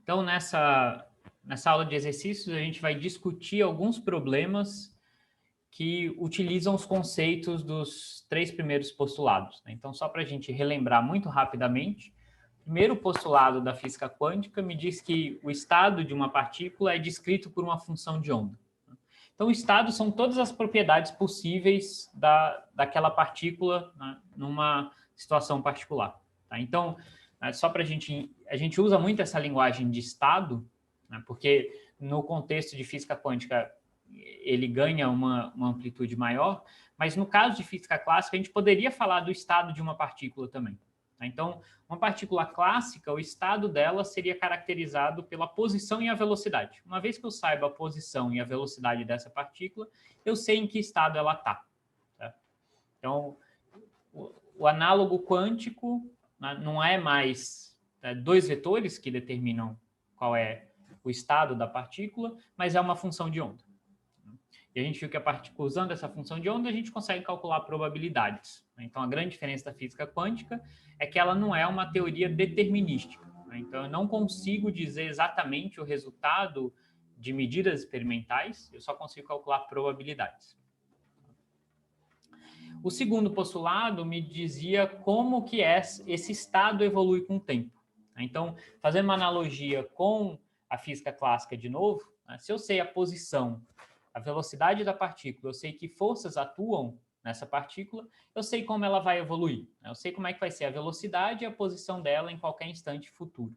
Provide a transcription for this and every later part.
Então, nessa aula de exercícios, a gente vai discutir alguns problemas que utilizam os conceitos dos três primeiros postulados. Então, só para a gente relembrar muito rapidamente, o primeiro postulado da física quântica me diz que o estado de uma partícula é descrito por uma função de onda. Então, o estado são todas as propriedades possíveis daquela partícula, né, numa situação particular. Tá? Então, só para a gente usa muito essa linguagem de estado, né, porque no contexto de física quântica ele ganha uma amplitude maior, mas no caso de física clássica a gente poderia falar do estado de uma partícula também. Tá? Então, uma partícula clássica, o estado dela seria caracterizado pela posição e a velocidade. Uma vez que eu saiba a posição e a velocidade dessa partícula, eu sei em que estado ela está. Tá? Então, o análogo quântico, né, não é mais dois vetores que determinam qual é o estado da partícula, mas é uma função de onda. E a gente viu que a partícula, usando essa função de onda, a gente consegue calcular probabilidades. Então, a grande diferença da física quântica é que ela não é uma teoria determinística. Então, eu não consigo dizer exatamente o resultado de medidas experimentais, eu só consigo calcular probabilidades. O segundo postulado me dizia como que esse estado evolui com o tempo. Então, fazendo uma analogia com a física clássica de novo, se eu sei a posição, a velocidade da partícula, eu sei que forças atuam nessa partícula, eu sei como ela vai evoluir. Eu sei como é que vai ser a velocidade e a posição dela em qualquer instante futuro.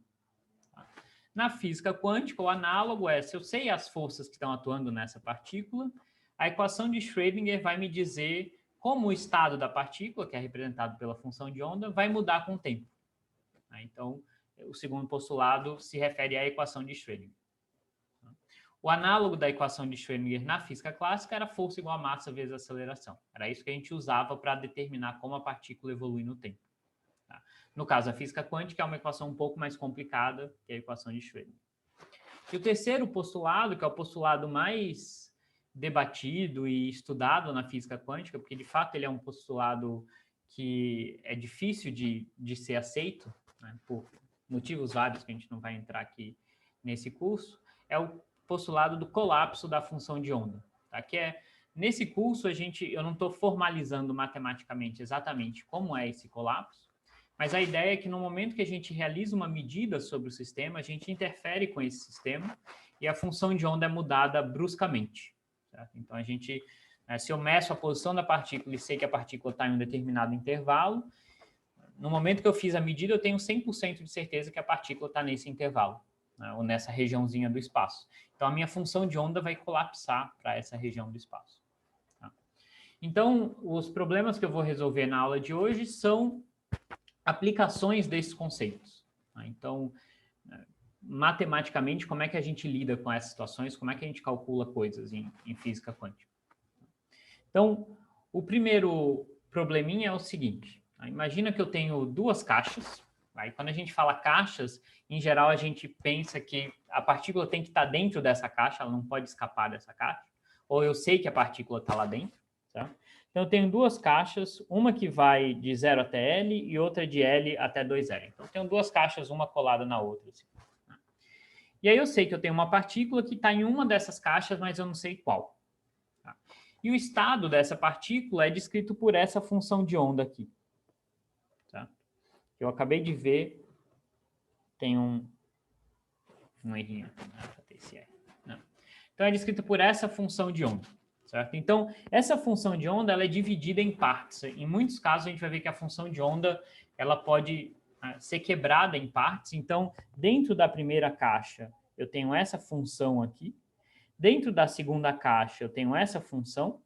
Na física quântica, o análogo é, se eu sei as forças que estão atuando nessa partícula, a equação de Schrödinger vai me dizer como o estado da partícula, que é representado pela função de onda, vai mudar com o tempo. Então, o segundo postulado se refere à equação de Schrödinger. O análogo da equação de Schrödinger na física clássica era força igual a massa vezes aceleração. Era isso que a gente usava para determinar como a partícula evolui no tempo. Tá? No caso, a física quântica é uma equação um pouco mais complicada que a equação de Schrödinger. E o terceiro postulado, que é o postulado mais debatido e estudado na física quântica, porque de fato ele é um postulado que é difícil de ser aceito, né, por motivos vários que a gente não vai entrar aqui nesse curso, é o postulado do colapso da função de onda. Tá? Que é, nesse curso, eu não estou formalizando matematicamente exatamente como é esse colapso, mas a ideia é que no momento que a gente realiza uma medida sobre o sistema, a gente interfere com esse sistema e a função de onda é mudada bruscamente. Certo? Então, se eu meço a posição da partícula e sei que a partícula está em um determinado intervalo, no momento que eu fiz a medida, eu tenho 100% de certeza que a partícula está nesse intervalo, né, ou nessa regiãozinha do espaço. Então, a minha função de onda vai colapsar para essa região do espaço. Tá? Então, os problemas que eu vou resolver na aula de hoje são aplicações desses conceitos. Tá? Então, matematicamente, como é que a gente lida com essas situações, como é que a gente calcula coisas em física quântica. Então, o primeiro probleminha é o seguinte, tá? Imagina que eu tenho duas caixas, tá? E quando a gente fala caixas, em geral a gente pensa que a partícula tem que estar dentro dessa caixa, ela não pode escapar dessa caixa, ou eu sei que a partícula está lá dentro, tá? Então, eu tenho duas caixas, uma que vai de 0 até L e outra de L até 2L. Então, eu tenho duas caixas, uma colada na outra. Assim, né? E aí eu sei que eu tenho uma partícula que está em uma dessas caixas, mas eu não sei qual. Tá? E o estado dessa partícula é descrito por essa função de onda aqui. Tá? Eu acabei de ver, tem um errinho. Então, é descrito por essa função de onda. Certo? Então, essa função de onda ela é dividida em partes. Em muitos casos, a gente vai ver que a função de onda ela pode ser quebrada em partes. Então, dentro da primeira caixa, eu tenho essa função aqui. Dentro da segunda caixa, eu tenho essa função.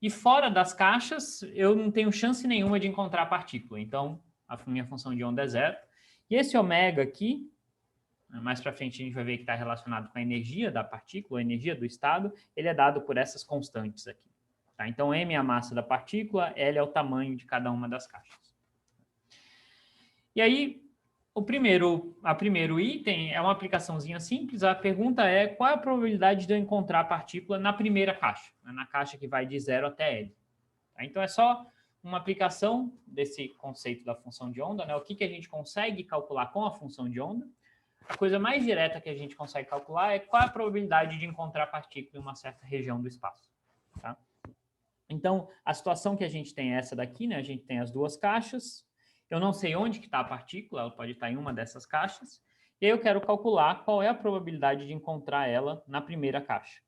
E fora das caixas, eu não tenho chance nenhuma de encontrar a partícula. Então, a minha função de onda é zero. E esse ômega aqui, mais para frente a gente vai ver que está relacionado com a energia da partícula, a energia do estado, ele é dado por essas constantes aqui. Tá? Então, m é a massa da partícula, L é o tamanho de cada uma das caixas. E aí, o primeiro item é uma aplicaçãozinha simples. A pergunta é qual é a probabilidade de eu encontrar a partícula na primeira caixa, na caixa que vai de 0 até L. Tá? Então, é só uma aplicação desse conceito da função de onda, né? O que a gente consegue calcular com a função de onda. a coisa mais direta que a gente consegue calcular é qual é a probabilidade de encontrar partícula em uma certa região do espaço. Tá? Então, a situação que a gente tem é essa daqui, né? A gente tem as duas caixas. Eu não sei onde que está a partícula, ela pode estar em uma dessas caixas. E aí eu quero calcular qual é a probabilidade de encontrar ela na primeira caixa.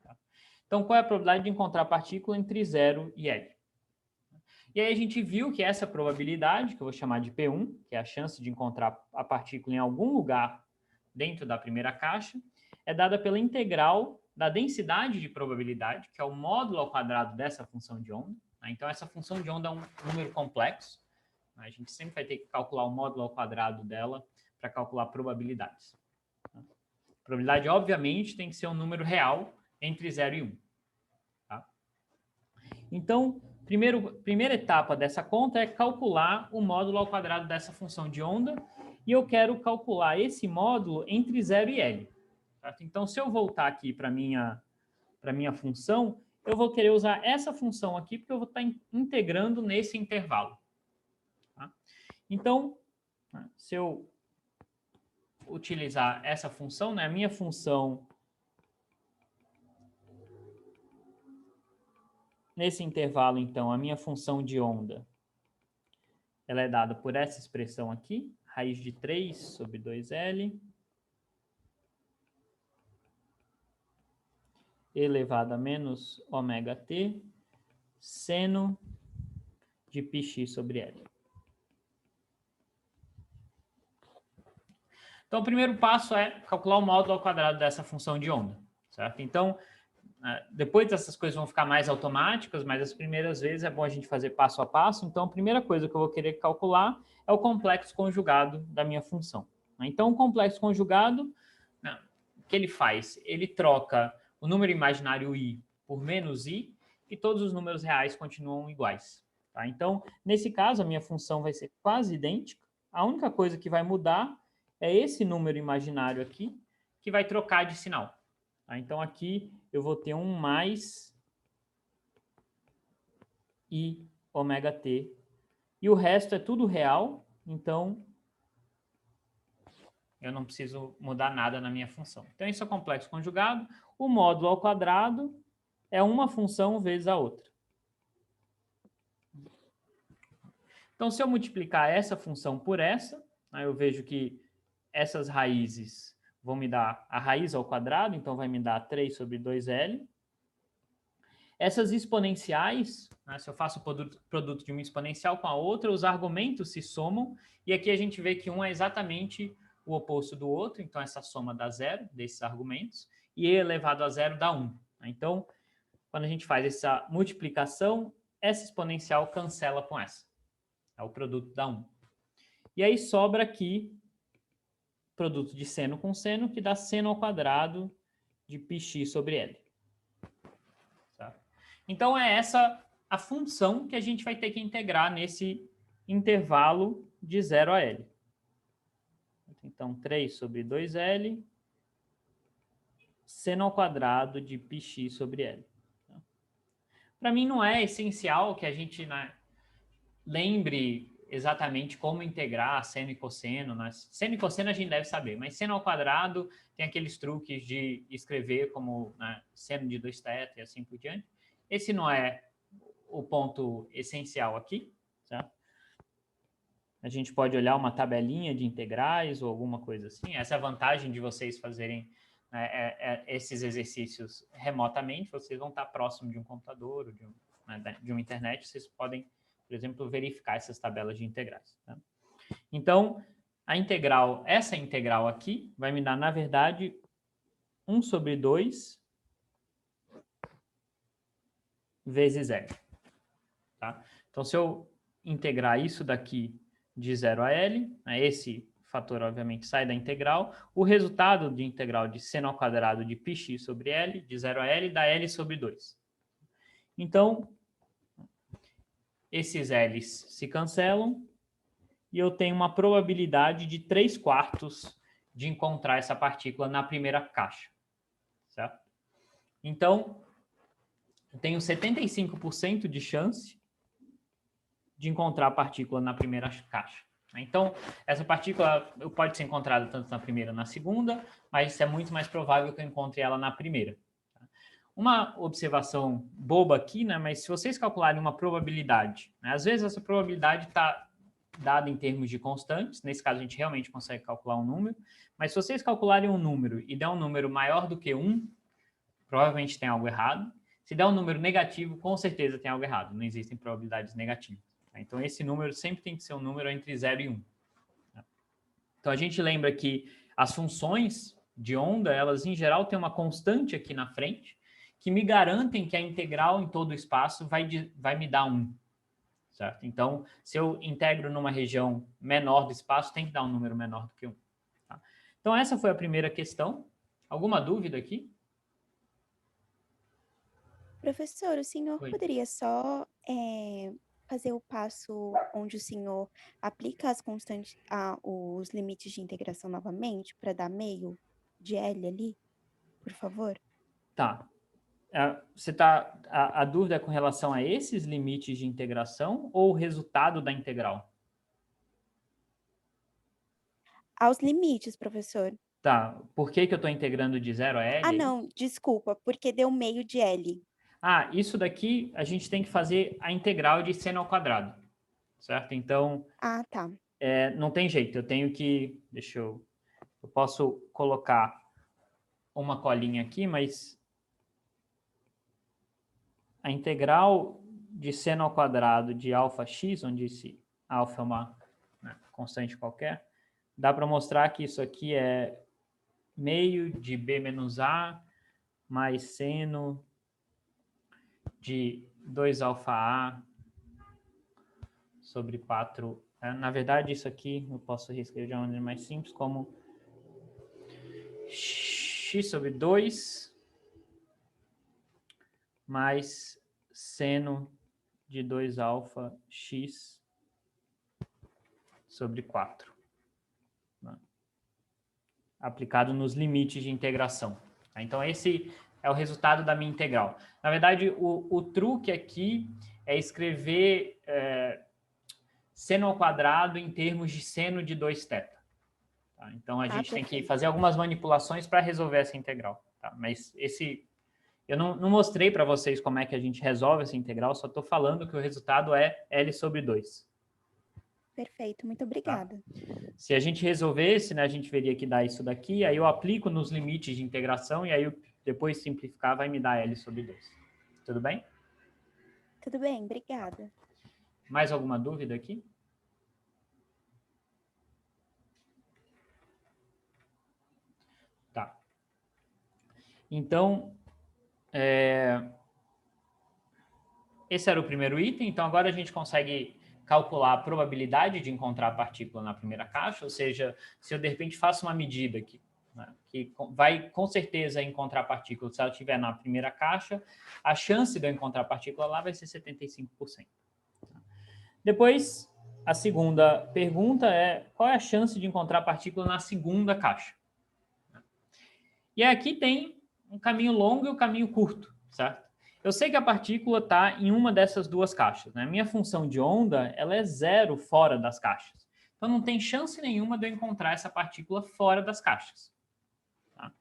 Tá? Então, qual é a probabilidade de encontrar a partícula entre 0 e L? E aí a gente viu que essa probabilidade, que eu vou chamar de P1, que é a chance de encontrar a partícula em algum lugar dentro da primeira caixa, é dada pela integral da densidade de probabilidade, que é o módulo ao quadrado dessa função de onda. Então, essa função de onda é um número complexo. A gente sempre vai ter que calcular o módulo ao quadrado dela para calcular probabilidades. A probabilidade, obviamente, tem que ser um número real entre 0 e 1. Tá? Então, primeira etapa dessa conta é calcular o módulo ao quadrado dessa função de onda, e eu quero calcular esse módulo entre 0 e L. Certo? Então, se eu voltar aqui para a minha função, eu vou querer usar essa função aqui, porque eu vou estar integrando nesse intervalo. Tá? Então, se eu utilizar essa função, né, a minha função nesse intervalo, então, a minha função de onda, ela é dada por essa expressão aqui, raiz de 3 sobre 2L, elevado a menos ômega t, seno de πx sobre L. Então, o primeiro passo é calcular o módulo ao quadrado dessa função de onda, certo? Então, depois essas coisas vão ficar mais automáticas, mas as primeiras vezes é bom a gente fazer passo a passo. Então, a primeira coisa que eu vou querer calcular é o complexo conjugado da minha função. Então, o complexo conjugado, o que ele faz? Ele troca o número imaginário i por menos i e todos os números reais continuam iguais. Tá? Então, nesse caso, a minha função vai ser quase idêntica. A única coisa que vai mudar é esse número imaginário aqui, que vai trocar de sinal. Tá? Então, aqui eu vou ter um mais i ômega t. E o resto é tudo real, então eu não preciso mudar nada na minha função. Então, isso é complexo conjugado. O módulo ao quadrado é uma função vezes a outra. Então, se eu multiplicar essa função por essa, eu vejo que essas raízes vão me dar a raiz ao quadrado, então vai me dar 3 sobre 2L. Essas exponenciais, se eu faço o produto de uma exponencial com a outra, os argumentos se somam, e aqui a gente vê que um é exatamente o oposto do outro, então essa soma dá 0 desses argumentos, e e elevado a 0 dá 1. Então, quando a gente faz essa multiplicação, essa exponencial cancela com essa. O produto dá 1. E aí sobra aqui produto de seno com seno, que dá seno ao quadrado de πx sobre L. Tá? Então, é essa a função que a gente vai ter que integrar nesse intervalo de 0 a L. Então, 3 sobre 2L, seno ao quadrado de πx sobre L. Para mim, não é essencial que a gente lembre exatamente como integrar seno e cosseno. Seno e cosseno a gente deve saber, mas seno ao quadrado tem aqueles truques de escrever como seno de 2θ e assim por diante. Esse não é o ponto essencial aqui, certo? A gente pode olhar uma tabelinha de integrais ou alguma coisa assim. Essa é a vantagem de vocês fazerem esses exercícios remotamente. Vocês vão estar próximo de um computador ou de uma internet. Vocês podem, por exemplo, verificar essas tabelas de integrais. Tá? Então, essa integral aqui vai me dar, na verdade, 1 sobre 2 vezes 0. Tá? Então, se eu integrar isso daqui de 0 a L, esse fator, obviamente, sai da integral, o resultado de integral de seno ao quadrado de πx sobre L, de 0 a L, dá L sobre 2. Então, esses L's se cancelam e eu tenho uma probabilidade de 3/4 de encontrar essa partícula na primeira caixa. Certo? Então, eu tenho 75% de chance de encontrar a partícula na primeira caixa. Então, essa partícula pode ser encontrada tanto na primeira ou na segunda, mas é muito mais provável que eu encontre ela na primeira. Uma observação boba aqui, né? Mas se vocês calcularem uma probabilidade, né, às vezes essa probabilidade está dada em termos de constantes, nesse caso a gente realmente consegue calcular um número, mas se vocês calcularem um número e der um número maior do que 1, provavelmente tem algo errado. Se der um número negativo, com certeza tem algo errado, não existem probabilidades negativas. Então, esse número sempre tem que ser um número entre 0 e 1. Então, a gente lembra que as funções de onda, elas em geral têm uma constante aqui na frente, que me garantem que a integral em todo o espaço vai me dar 1. Certo? Então, se eu integro numa região menor do espaço, tem que dar um número menor do que 1. Tá? Então, essa foi a primeira questão. Alguma dúvida aqui? Professor, o senhor Oi. poderia só fazer o passo onde o senhor aplica as constantes, os limites de integração novamente para dar meio de L ali, por favor? Tá. A dúvida é com relação a esses limites de integração ou o resultado da integral? Aos limites, professor. Tá. Por que eu estou integrando de 0 a L? Ah, É isso? não, desculpa, porque deu meio de L. Ah, isso daqui a gente tem que fazer a integral de seno ao quadrado, certo? Então, Ah, tá. não tem jeito, eu tenho que... Eu posso colocar uma colinha aqui, mas a integral de seno ao quadrado de alfa x, onde esse alfa é uma, né, constante qualquer, dá para mostrar que isso aqui é meio de b menos a mais seno de 2 alfa a sobre 4. Na verdade, isso aqui eu posso reescrever de uma maneira mais simples, como x sobre 2 mais seno de 2 alfa x sobre 4. Né? Aplicado nos limites de integração. Então, esse é o resultado da minha integral. Na verdade, o truque aqui é escrever seno ao quadrado em termos de seno de 2θ. Tá? Então, a gente tem que fazer algumas manipulações para resolver essa integral. Tá? Mas eu não mostrei para vocês como é que a gente resolve essa integral, só estou falando que o resultado é L sobre 2. Perfeito, muito Tá? obrigada. Se a gente resolvesse, né, a gente veria que dá isso daqui, aí eu aplico nos limites de integração e aí depois simplificar vai me dar L sobre 2. Tudo bem? Tudo bem, obrigada. Mais alguma dúvida aqui? Tá. Então, esse era o primeiro item. Então, agora a gente consegue calcular a probabilidade de encontrar a partícula na primeira caixa, ou seja, se eu de repente faço uma medida aqui, né, que vai com certeza encontrar a partícula, se ela estiver na primeira caixa, a chance de eu encontrar a partícula lá vai ser 75%. Depois, a segunda pergunta é qual é a chance de encontrar a partícula na segunda caixa? E aqui tem um caminho longo e um caminho curto, certo? Eu sei que a partícula está em uma dessas duas caixas. Né? Minha função de onda ela é 0 fora das caixas. Então, não tem chance nenhuma de eu encontrar essa partícula fora das caixas. Tá?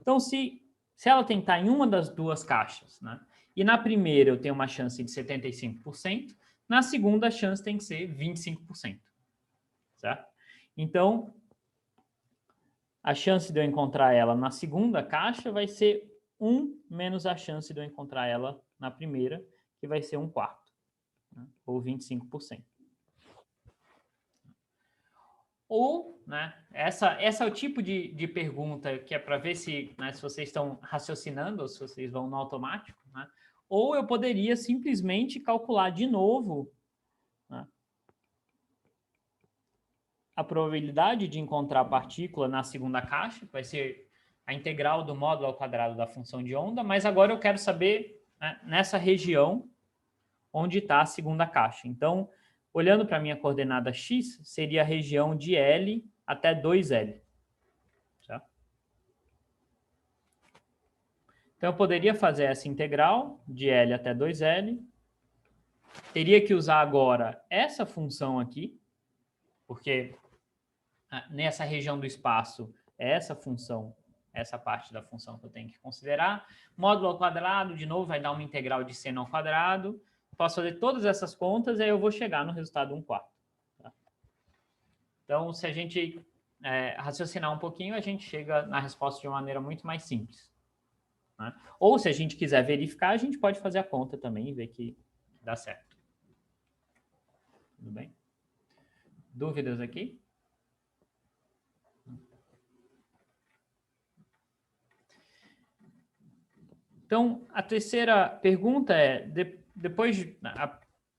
Então, se ela tem que estar em uma das duas caixas, né? E na primeira eu tenho uma chance de 75%, na segunda a chance tem que ser 25%. Certo? Então, a chance de eu encontrar ela na segunda caixa vai ser 1 menos a chance de eu encontrar ela na primeira, que vai ser 1/4, né? Ou 25%. Ou, né, essa é o tipo de pergunta que é para ver se, né, se vocês estão raciocinando ou se vocês vão no automático. Né? Ou eu poderia simplesmente calcular de novo, né, a probabilidade de encontrar a partícula na segunda caixa, vai ser a integral do módulo ao quadrado da função de onda, mas agora eu quero saber, né, nessa região onde está a segunda caixa. Então, olhando para a minha coordenada x, seria a região de L até 2L. Certo? Então, eu poderia fazer essa integral de L até 2L. Teria que usar agora essa função aqui, porque nessa região do espaço é essa função, essa parte da função que eu tenho que considerar. Módulo ao quadrado, de novo, vai dar uma integral de seno ao quadrado. Posso fazer todas essas contas e aí eu vou chegar no resultado 1/4. Tá? Então, se a gente raciocinar um pouquinho, a gente chega na resposta de uma maneira muito mais simples. Né? Ou, se a gente quiser verificar, a gente pode fazer a conta também e ver que dá certo. Tudo bem? Dúvidas aqui? Então, a terceira pergunta é, depois de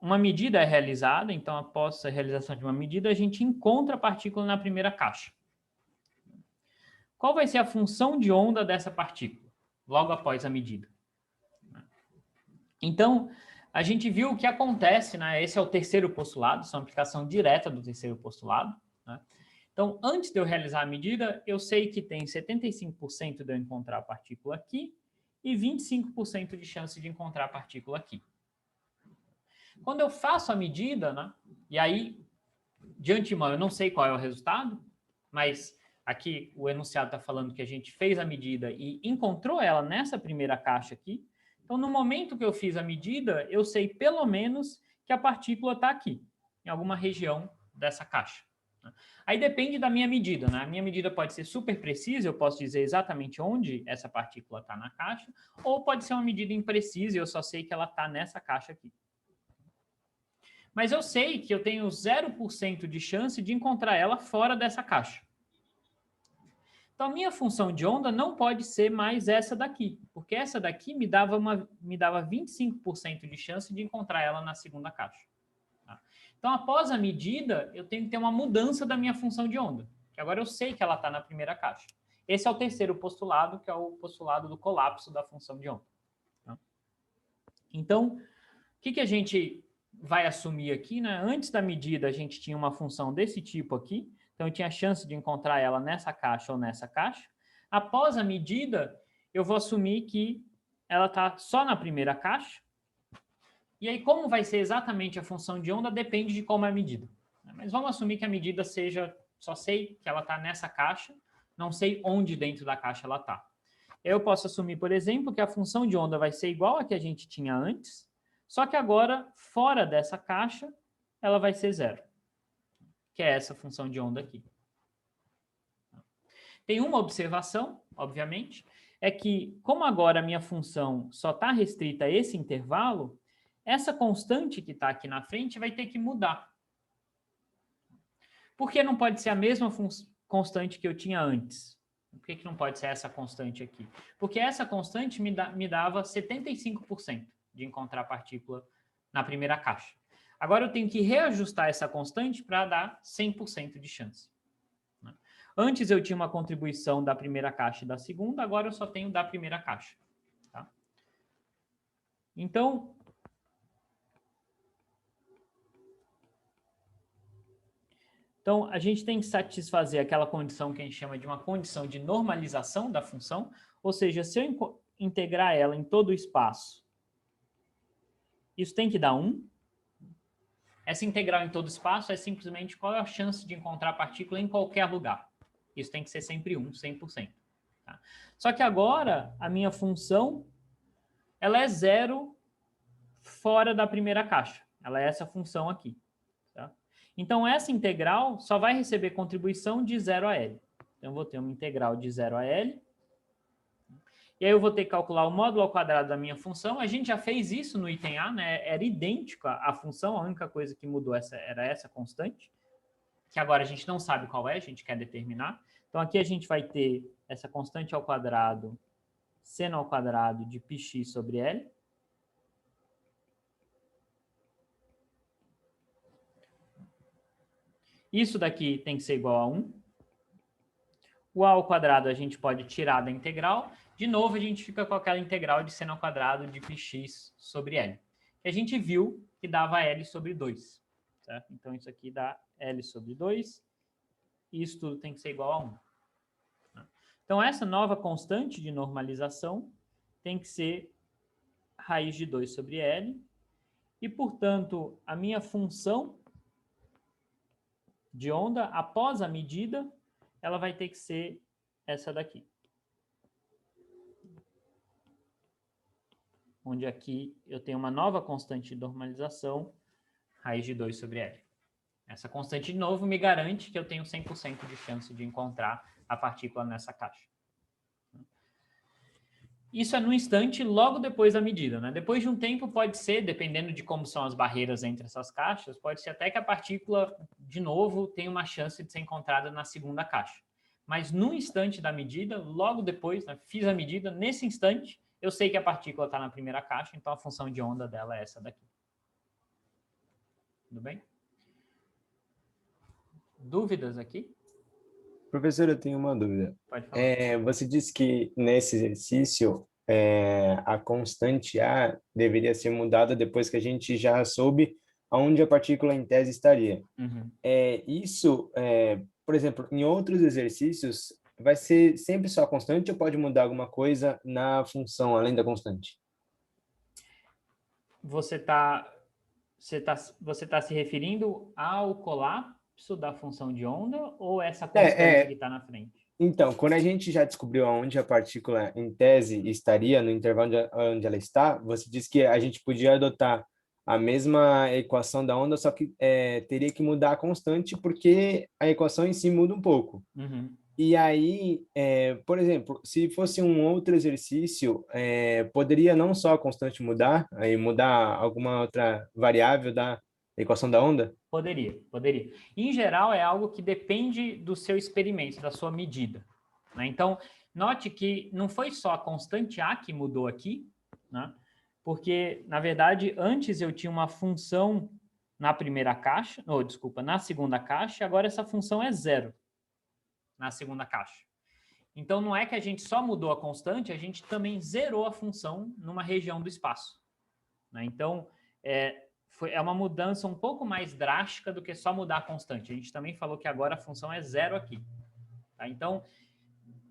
uma medida é realizada, então após a realização de uma medida, a gente encontra a partícula na primeira caixa. Qual vai ser a função de onda dessa partícula, logo após a medida? Então, a gente viu o que acontece, né? Esse é o terceiro postulado, isso é uma aplicação direta do terceiro postulado. Né? Então, antes de eu realizar a medida, eu sei que tem 75% de eu encontrar a partícula aqui e 25% de chance de encontrar a partícula aqui. Quando eu faço a medida, né? E aí, de antemão, eu não sei qual é o resultado, mas aqui o enunciado está falando que a gente fez a medida e encontrou ela nessa primeira caixa aqui. Então, no momento que eu fiz a medida, eu sei pelo menos que a partícula está aqui, em alguma região dessa caixa. Aí depende da minha medida, né? A minha medida pode ser super precisa, eu posso dizer exatamente onde essa partícula está na caixa, ou pode ser uma medida imprecisa e eu só sei que ela está nessa caixa aqui. Mas eu sei que eu tenho 0% de chance de encontrar ela fora dessa caixa. Então, a minha função de onda não pode ser mais essa daqui, porque essa daqui me dava 25% de chance de encontrar ela na segunda caixa. Tá? Então, após a medida, eu tenho que ter uma mudança da minha função de onda, que agora eu sei que ela está na primeira caixa. Esse é o terceiro postulado, que é o postulado do colapso da função de onda. Tá? Então, o que a gente vai assumir aqui, né? Antes da medida, a gente tinha uma função desse tipo aqui, então eu tinha a chance de encontrar ela nessa caixa ou nessa caixa. Após a medida, eu vou assumir que ela está só na primeira caixa. E aí, como vai ser exatamente a função de onda, depende de como é a medida. Mas vamos assumir que a medida seja, só sei que ela está nessa caixa, não sei onde dentro da caixa ela está. Eu posso assumir, por exemplo, que a função de onda vai ser igual a que a gente tinha antes, só que agora, fora dessa caixa, ela vai ser 0, que é essa função de onda aqui. Tem uma observação, obviamente, é que, como agora a minha função só está restrita a esse intervalo, essa constante que está aqui na frente vai ter que mudar. Por que não pode ser a mesma constante que eu tinha antes? Por que não pode ser essa constante aqui? Porque essa constante me dava 75% de encontrar partícula na primeira caixa. Agora eu tenho que reajustar essa constante para dar 100% de chance. Antes eu tinha uma contribuição da primeira caixa e da segunda, agora eu só tenho da primeira caixa. Tá? Então, a gente tem que satisfazer aquela condição que a gente chama de uma condição de normalização da função, ou seja, se eu integrar ela em todo o espaço, isso tem que dar 1. Essa integral em todo espaço é simplesmente qual é a chance de encontrar a partícula em qualquer lugar. Isso tem que ser sempre 1, 100%. Tá? Só que agora, a minha função, ela é 0 fora da primeira caixa. Ela é essa função aqui. Tá? Então, essa integral só vai receber contribuição de 0 a L. Então, eu vou ter uma integral de 0 a L. E aí eu vou ter que calcular o módulo ao quadrado da minha função. A gente já fez isso no item A, né? Era idêntico à função, a única coisa que mudou era essa constante, que agora a gente não sabe qual é, a gente quer determinar. Então, aqui a gente vai ter essa constante ao quadrado, seno ao quadrado de πx sobre L. Isso daqui tem que ser igual a 1. O a ao quadrado a gente pode tirar da integral. De novo, a gente fica com aquela integral de seno ao quadrado de πx sobre L. Que a gente viu que dava L sobre 2. Certo? Então, isso aqui dá L sobre 2. E isso tudo tem que ser igual a 1. Então, essa nova constante de normalização tem que ser raiz de 2 sobre L. E, portanto, a minha função de onda, após a medida, ela vai ter que ser essa daqui. Onde aqui eu tenho uma nova constante de normalização, raiz de 2 sobre L. Essa constante, de novo, me garante que eu tenho 100% de chance de encontrar a partícula nessa caixa. Isso é no instante, logo depois da medida, né? Depois de um tempo, pode ser, dependendo de como são as barreiras entre essas caixas, pode ser até que a partícula, de novo, tenha uma chance de ser encontrada na segunda caixa. Mas no instante da medida, logo depois, né, fiz a medida, nesse instante, eu sei que a partícula está na primeira caixa, então a função de onda dela é essa daqui. Tudo bem? Dúvidas aqui? Professor, eu tenho uma dúvida. Pode falar. Você disse que nesse exercício a constante A deveria ser mudada depois que a gente já soube aonde a partícula em tese estaria. Uhum. Por exemplo, em outros exercícios, vai ser sempre só a constante ou pode mudar alguma coisa na função além da constante? Você tá se referindo ao colapso da função de onda ou essa constante que está na frente? Então, quando a gente já descobriu aonde a partícula em tese estaria, no intervalo onde ela está, você disse que a gente podia adotar a mesma equação da onda, só que teria que mudar a constante, porque a equação em si muda um pouco. Uhum. E aí, por exemplo, se fosse um outro exercício, poderia não só a constante mudar, aí mudar alguma outra variável da equação da onda? Poderia. Em geral, é algo que depende do seu experimento, da sua medida, né? Então, note que não foi só a constante A que mudou aqui, né? Porque, na verdade, antes eu tinha uma função na primeira caixa, na segunda caixa, agora essa função é 0 na segunda caixa. Então, não é que a gente só mudou a constante, a gente também zerou a função numa região do espaço, né? Então, é uma mudança um pouco mais drástica do que só mudar a constante. A gente também falou que agora a função é 0 aqui, tá? Então,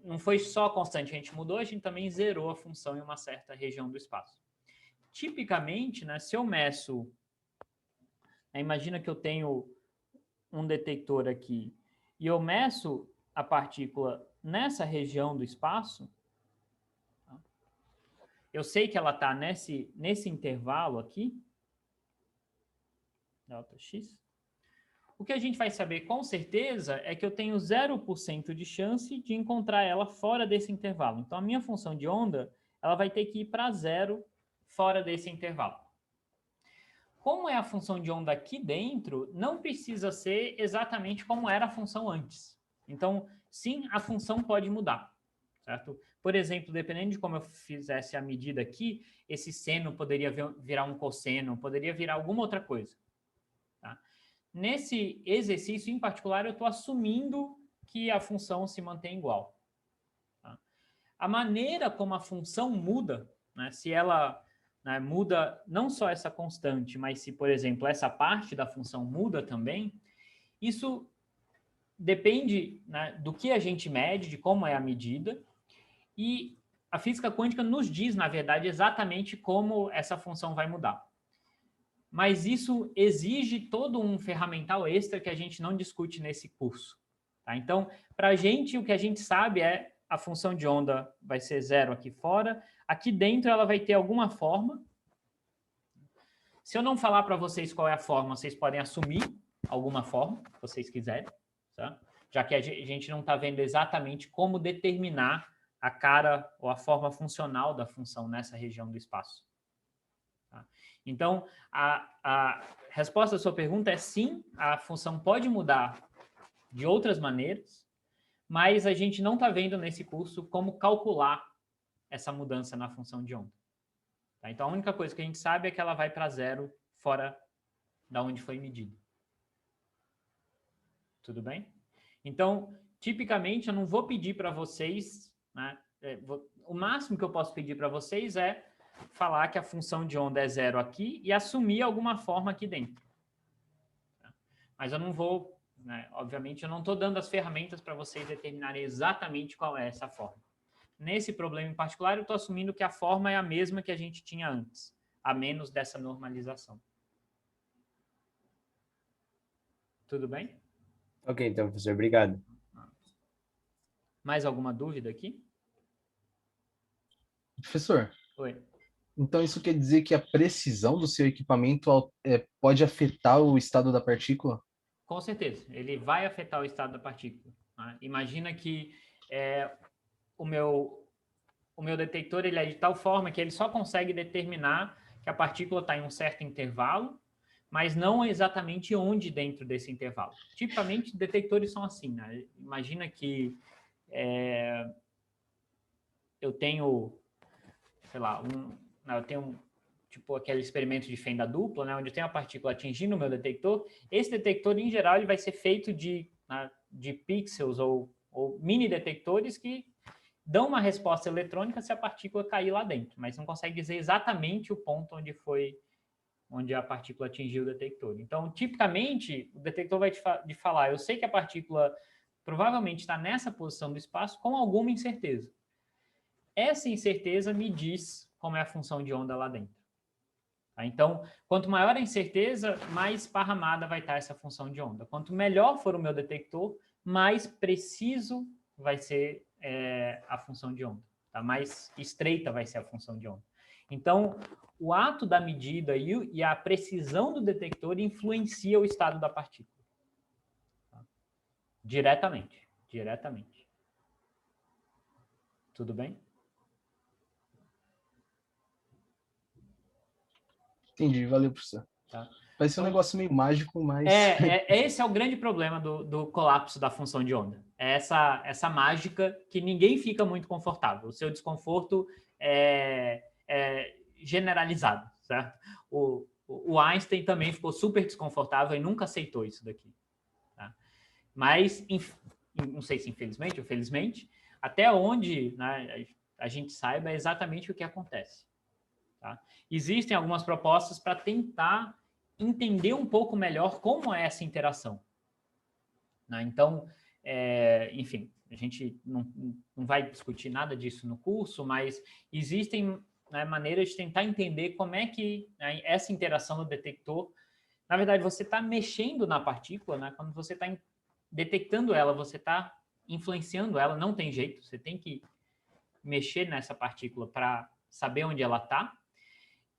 não foi só a constante, a gente mudou, a gente também zerou a função em uma certa região do espaço. Tipicamente, né, se eu meço, imagina que eu tenho um detector aqui e eu meço a partícula nessa região do espaço, tá? Eu sei que ela está nesse intervalo aqui, delta x. O que a gente vai saber com certeza é que eu tenho 0% de chance de encontrar ela fora desse intervalo. Então, a minha função de onda, ela vai ter que ir para 0 fora desse intervalo. Como é a função de onda aqui dentro, não precisa ser exatamente como era a função antes. Então, sim, a função pode mudar, certo? Por exemplo, dependendo de como eu fizesse a medida aqui, esse seno poderia virar um cosseno, poderia virar alguma outra coisa. Nesse exercício em particular, eu estou assumindo que a função se mantém igual, tá? A maneira como a função muda, né, se ela, né, muda não só essa constante, mas se, por exemplo, essa parte da função muda também, isso depende, né, do que a gente mede, de como é a medida, e a física quântica nos diz, na verdade, exatamente como essa função vai mudar. Mas isso exige todo um ferramental extra que a gente não discute nesse curso, tá? Então, para a gente, o que a gente sabe é a função de onda vai ser 0 aqui fora, aqui dentro ela vai ter alguma forma. Se eu não falar para vocês qual é a forma, vocês podem assumir alguma forma, se vocês quiserem, tá? Já que a gente não está vendo exatamente como determinar a cara ou a forma funcional da função nessa região do espaço. Então, a resposta à sua pergunta é sim, a função pode mudar de outras maneiras, mas a gente não está vendo nesse curso como calcular essa mudança na função de onda, tá? Então, a única coisa que a gente sabe é que ela vai para 0 fora da onde foi medido. Tudo bem? Então, tipicamente, eu não vou pedir para vocês, né, o máximo que eu posso pedir para vocês é falar que a função de onda é 0 aqui e assumir alguma forma aqui dentro. Mas eu não vou, né, obviamente, eu não estou dando as ferramentas para vocês determinarem exatamente qual é essa forma. Nesse problema em particular, eu estou assumindo que a forma é a mesma que a gente tinha antes, a menos dessa normalização. Tudo bem? Ok, então, professor, obrigado. Mais alguma dúvida aqui? Professor, Oi. então isso quer dizer que a precisão do seu equipamento pode afetar o estado da partícula? Com certeza, ele vai afetar o estado da partícula. Né? Imagina que o meu detector ele é de tal forma que ele só consegue determinar que a partícula está em um certo intervalo, mas não exatamente onde dentro desse intervalo. Tipicamente, detectores são assim. Né? Imagina que eu tenho, sei lá, eu tenho tipo aquele experimento de fenda dupla, né, onde eu tenho a partícula atingindo o meu detector. Esse detector, em geral, ele vai ser feito de pixels ou mini detectores que dão uma resposta eletrônica se a partícula cair lá dentro, mas não consegue dizer exatamente o ponto onde a partícula atingiu o detector. Então, tipicamente, o detector vai te falar, eu sei que a partícula provavelmente está nessa posição do espaço com alguma incerteza. Essa incerteza me diz como é a função de onda lá dentro. Tá? Então, quanto maior a incerteza, mais esparramada vai estar essa função de onda. Quanto melhor for o meu detector, mais preciso vai ser a função de onda. Tá? Mais estreita vai ser a função de onda. Então, o ato da medida e a precisão do detector influencia o estado da partícula. Tá? Diretamente. Tudo bem? Entendi, valeu, professor. Tá? Vai ser um negócio meio mágico, mas... Esse é o grande problema do colapso da função de onda. É essa mágica que ninguém fica muito confortável. O seu desconforto é generalizado, certo? O Einstein também ficou super desconfortável e nunca aceitou isso daqui. Tá? Mas, não sei se infelizmente ou felizmente, até onde, né, a gente saiba exatamente o que acontece. Tá? Existem algumas propostas para tentar entender um pouco melhor como é essa interação. Né? Então, enfim, a gente não vai discutir nada disso no curso, mas existem, né, maneiras de tentar entender como é que, né, essa interação do detector, na verdade, você está mexendo na partícula, né? Quando você está detectando ela, você está influenciando ela, não tem jeito, você tem que mexer nessa partícula para saber onde ela está.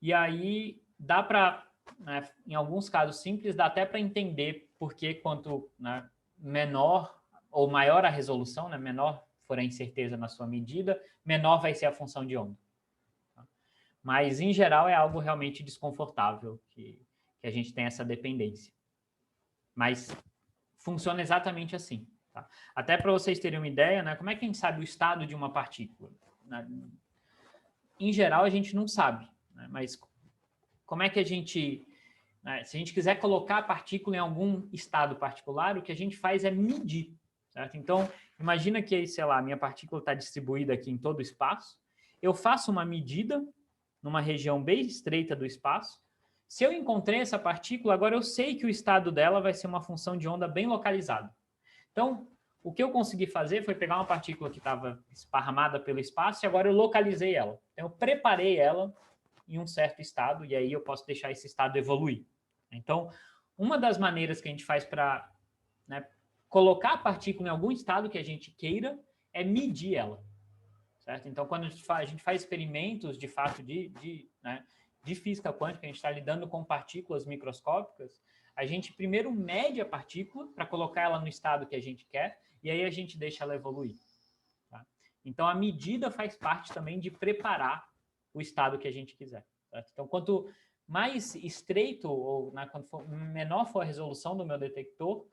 E aí dá para, né, em alguns casos simples, dá até para entender porque quanto, né, menor ou maior a resolução, né, menor for a incerteza na sua medida, menor vai ser a função de onda. Tá? Mas, em geral, é algo realmente desconfortável que a gente tem essa dependência. Mas funciona exatamente assim. Tá? Até para vocês terem uma ideia, né, como é que a gente sabe o estado de uma partícula? Em geral, a gente não sabe. Mas como é que a gente, né, se a gente quiser colocar a partícula em algum estado particular, o que a gente faz é medir, certo? Então, imagina que, sei lá, a minha partícula está distribuída aqui em todo o espaço, eu faço uma medida numa região bem estreita do espaço, se eu encontrei essa partícula, agora eu sei que o estado dela vai ser uma função de onda bem localizada. Então, o que eu consegui fazer foi pegar uma partícula que estava esparramada pelo espaço e agora eu localizei ela. Então, eu preparei ela em um certo estado, e aí eu posso deixar esse estado evoluir. Então, uma das maneiras que a gente faz para, né, colocar a partícula em algum estado que a gente queira é medir ela. Certo? Então, quando a gente faz experimentos, de fato, de física quântica, a gente está lidando com partículas microscópicas, a gente primeiro mede a partícula para colocar ela no estado que a gente quer, e aí a gente deixa ela evoluir. Tá? Então, a medida faz parte também de preparar o estado que a gente quiser. Certo? Então, quanto mais estreito, ou, né, quanto menor for a resolução do meu detector,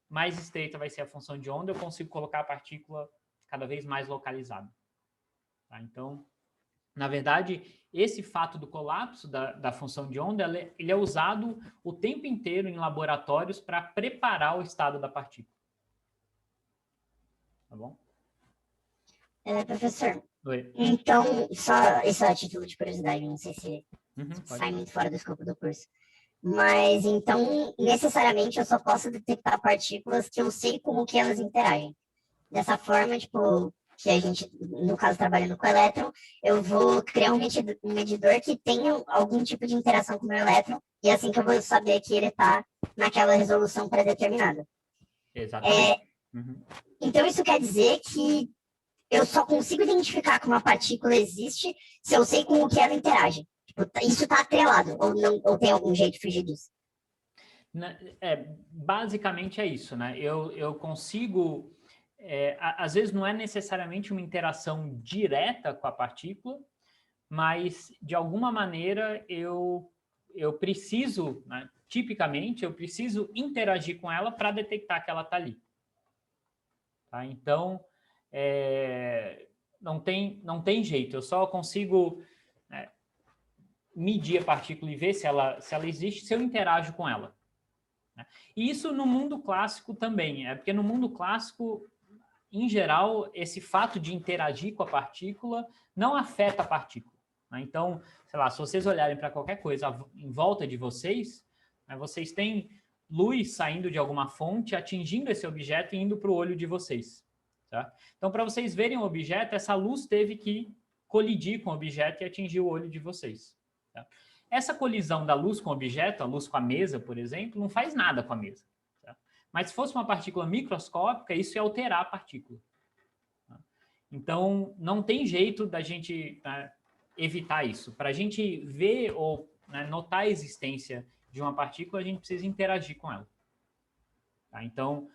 mais estreita vai ser a função de onda, eu consigo colocar a partícula cada vez mais localizada. Tá? Então, na verdade, esse fato do colapso da função de onda, ele é usado o tempo inteiro em laboratórios para preparar o estado da partícula. Tá bom? Professor, Oi. então, só a título de curiosidade, não sei se sai muito fora do escopo do curso, mas então, necessariamente, eu só posso detectar partículas que eu sei como que elas interagem. Dessa forma, tipo, que a gente, no caso, trabalhando com elétron, eu vou criar um medidor que tenha algum tipo de interação com o meu elétron, e assim que eu vou saber que ele está naquela resolução pré-determinada. Exatamente. Então, isso quer dizer que eu só consigo identificar que uma partícula existe se eu sei com o que ela interage. Tipo, isso está atrelado, ou não, ou tem algum jeito de fugir disso? Basicamente é isso, né? Eu consigo... às vezes não é necessariamente uma interação direta com a partícula, mas, de alguma maneira, eu preciso, né? Tipicamente, eu preciso interagir com ela para detectar que ela está ali. Tá? Então, não tem jeito, eu só consigo medir a partícula e ver se ela existe se eu interajo com ela. Né? E isso no mundo clássico também, porque no mundo clássico, em geral, esse fato de interagir com a partícula não afeta a partícula. Né? Então, sei lá, se vocês olharem para qualquer coisa em volta de vocês, né, vocês têm luz saindo de alguma fonte, atingindo esse objeto e indo para o olho de vocês. Tá? Então, para vocês verem o objeto, essa luz teve que colidir com o objeto e atingir o olho de vocês. Tá? Essa colisão da luz com o objeto, a luz com a mesa, por exemplo, não faz nada com a mesa. Tá? Mas se fosse uma partícula microscópica, isso ia alterar a partícula. Tá? Então, não tem jeito da gente evitar isso. Para a gente ver ou notar a existência de uma partícula, a gente precisa interagir com ela. Tá? Então,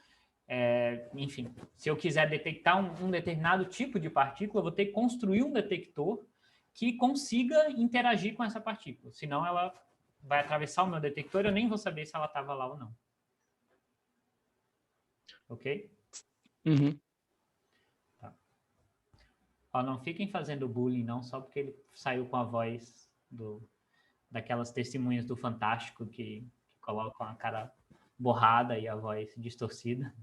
enfim, se eu quiser detectar um determinado tipo de partícula, eu vou ter que construir um detector que consiga interagir com essa partícula. Senão ela vai atravessar o meu detector e eu nem vou saber se ela estava lá ou não. Ok? Tá. Ó, não fiquem fazendo bullying, não, só porque ele saiu com a voz daquelas testemunhas do Fantástico que colocam a cara borrada e a voz distorcida.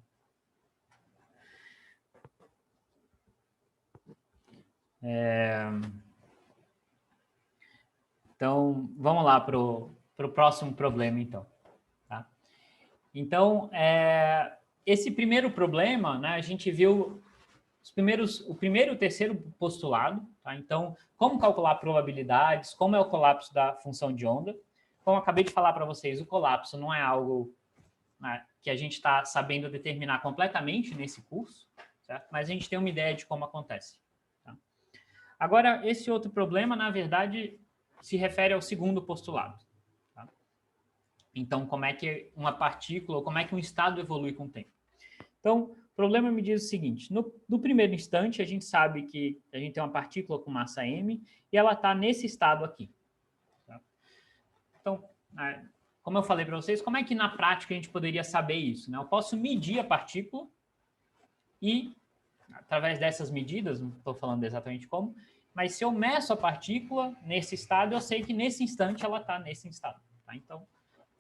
Então, vamos lá para o próximo problema, então. Tá? Então, esse primeiro problema, né, a gente viu o primeiro e o terceiro postulado. Tá? Então, como calcular probabilidades, como é o colapso da função de onda. Como eu acabei de falar para vocês, o colapso não é algo que a gente está sabendo determinar completamente nesse curso, certo? Mas a gente tem uma ideia de como acontece. Tá? Agora, esse outro problema, na verdade, se refere ao segundo postulado. Tá? Então, como é que uma partícula, ou como é que um estado evolui com o tempo? Então, o problema me diz o seguinte, no primeiro instante, a gente sabe que a gente tem uma partícula com massa m e ela está nesse estado aqui. Tá? Então, como eu falei para vocês, como é que na prática a gente poderia saber isso? Né? Eu posso medir a partícula e, através dessas medidas, não estou falando exatamente como, mas se eu meço a partícula nesse estado, eu sei que nesse instante ela está nesse estado. Tá? Então,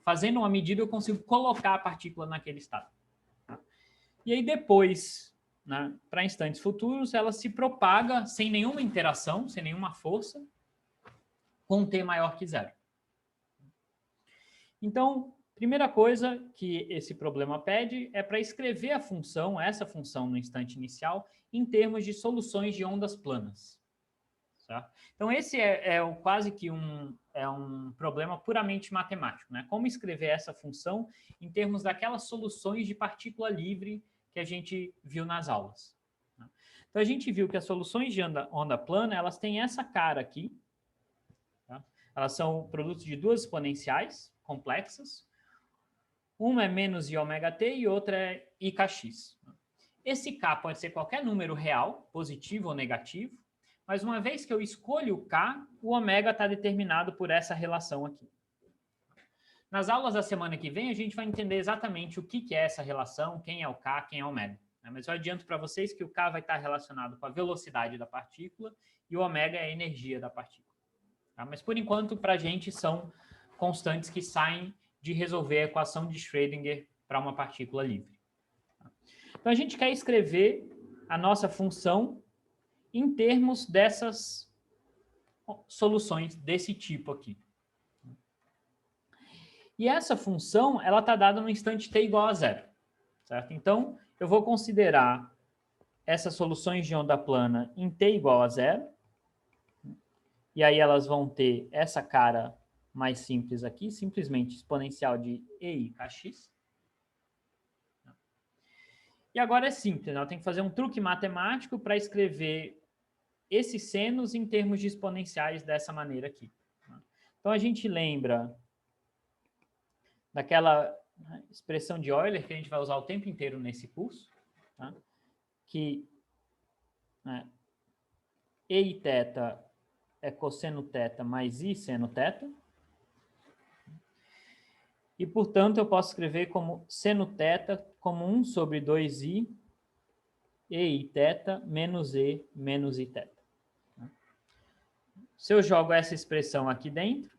fazendo uma medida, eu consigo colocar a partícula naquele estado. Tá? E aí depois, né, para instantes futuros, ela se propaga sem nenhuma interação, sem nenhuma força, com t maior que zero. Então, primeira coisa que esse problema pede é para escrever a função, essa função no instante inicial, em termos de soluções de ondas planas. Certo? Então, esse quase que um problema puramente matemático. Né? Como escrever essa função em termos daquelas soluções de partícula livre que a gente viu nas aulas. Né? Então, a gente viu que as soluções de onda plana, elas têm essa cara aqui. Tá? Elas são produtos de duas exponenciais complexas. Uma é menos iωt e outra é ikx. Esse k pode ser qualquer número real, positivo ou negativo, mas uma vez que eu escolho o k, o ômega está determinado por essa relação aqui. Nas aulas da semana que vem, a gente vai entender exatamente o que é essa relação, quem é o k, quem é o ômega. Mas eu adianto para vocês que o k vai estar relacionado com a velocidade da partícula e o ômega é a energia da partícula. Tá? Mas, por enquanto, para a gente são constantes que saem de resolver a equação de Schrödinger para uma partícula livre. Então, a gente quer escrever a nossa função em termos dessas soluções desse tipo aqui. E essa função, ela está dada no instante t igual a zero. Certo? Então, eu vou considerar essas soluções de onda plana em t igual a zero. E aí elas vão ter essa cara mais simples aqui, simplesmente exponencial de eikx. E agora é simples, né? Eu tenho que fazer um truque matemático para escrever esses senos em termos de exponenciais dessa maneira aqui. Então, a gente lembra daquela expressão de Euler que a gente vai usar o tempo inteiro nesse curso, tá? Que E e θ é cosseno θ mais I seno θ. E, portanto, eu posso escrever como seno θ como 1 sobre 2i e θ menos e menos iθ. Se eu jogo essa expressão aqui dentro,